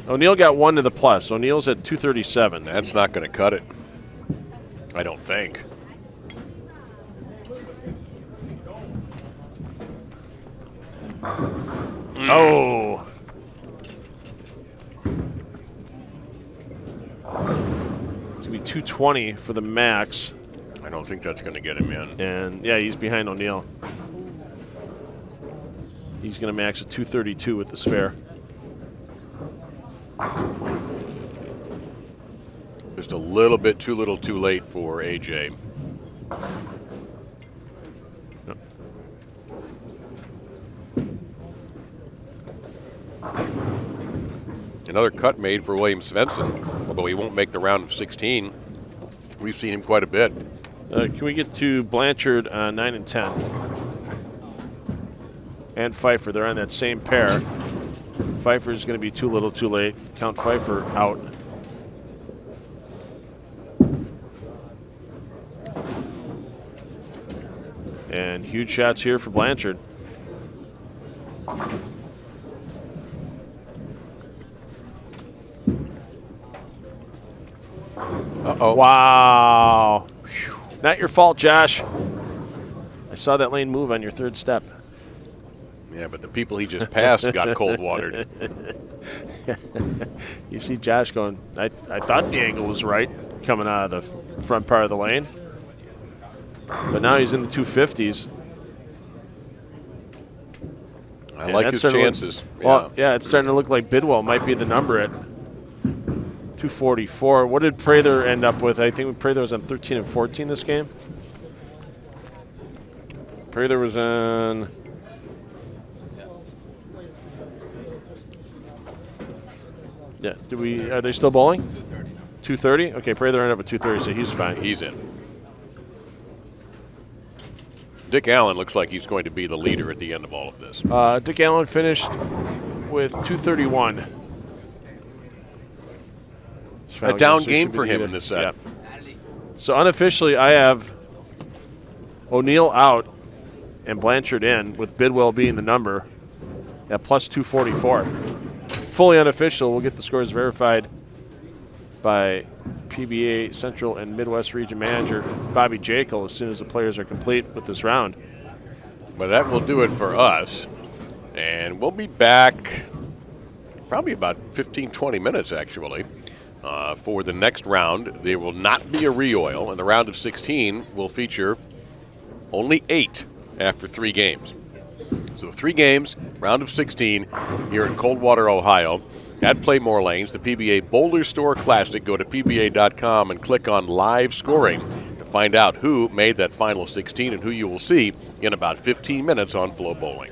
O'Neill got 1 to the plus. O'Neill's at 237. That's not going to cut it. I don't think. Oh. It's going to be 220 for the max. I don't think that's going to get him in. And, yeah, he's behind O'Neill. He's going to max at 232 with the spare. Just a little bit too little too late for A.J. Another cut made for William Svensson, although he won't make the round of 16. We've seen him quite a bit. Can we get to Blanchard 9 and 10? And Pfeiffer, they're on that same pair. Pfeiffer is going to be too little too late. Count Pfeiffer out. And huge shots here for Blanchard. Uh-oh. Wow. Whew. Not your fault, Josh. I saw that lane move on your third step. Yeah, but the people he just passed got cold watered. You see Josh going, I thought the angle was right coming out of the front part of the lane. But now he's in the 250s. I like his starting chances. Well, yeah, it's starting to look like Bidwell might be the number at 244. What did Prather end up with? I think Prather was on 13 and 14 this game. Prather was on... Yeah, are they still bowling? 230. Okay, Prather ended up at 230, so he's fine. He's in. Dick Allen looks like he's going to be the leader at the end of all of this. Dick Allen finished with 231. A down game for him in this set. Yeah. So unofficially, I have O'Neill out and Blanchard in, with Bidwell being the number at plus 244. Fully unofficial, we'll get the scores verified by PBA Central and Midwest Region Manager Bobby Jakob as soon as the players are complete with this round. But that will do it for us. And we'll be back probably about 15, 20 minutes, actually, for the next round. There will not be a re-oil, and the round of 16 will feature only 8 after 3 games. So 3 games, round of 16 here in Coldwater, Ohio. At Playmore Lanes, the PBA Bowlerstore Classic. Go to PBA.com and click on live scoring to find out who made that final 16 and who you will see in about 15 minutes on Flow Bowling.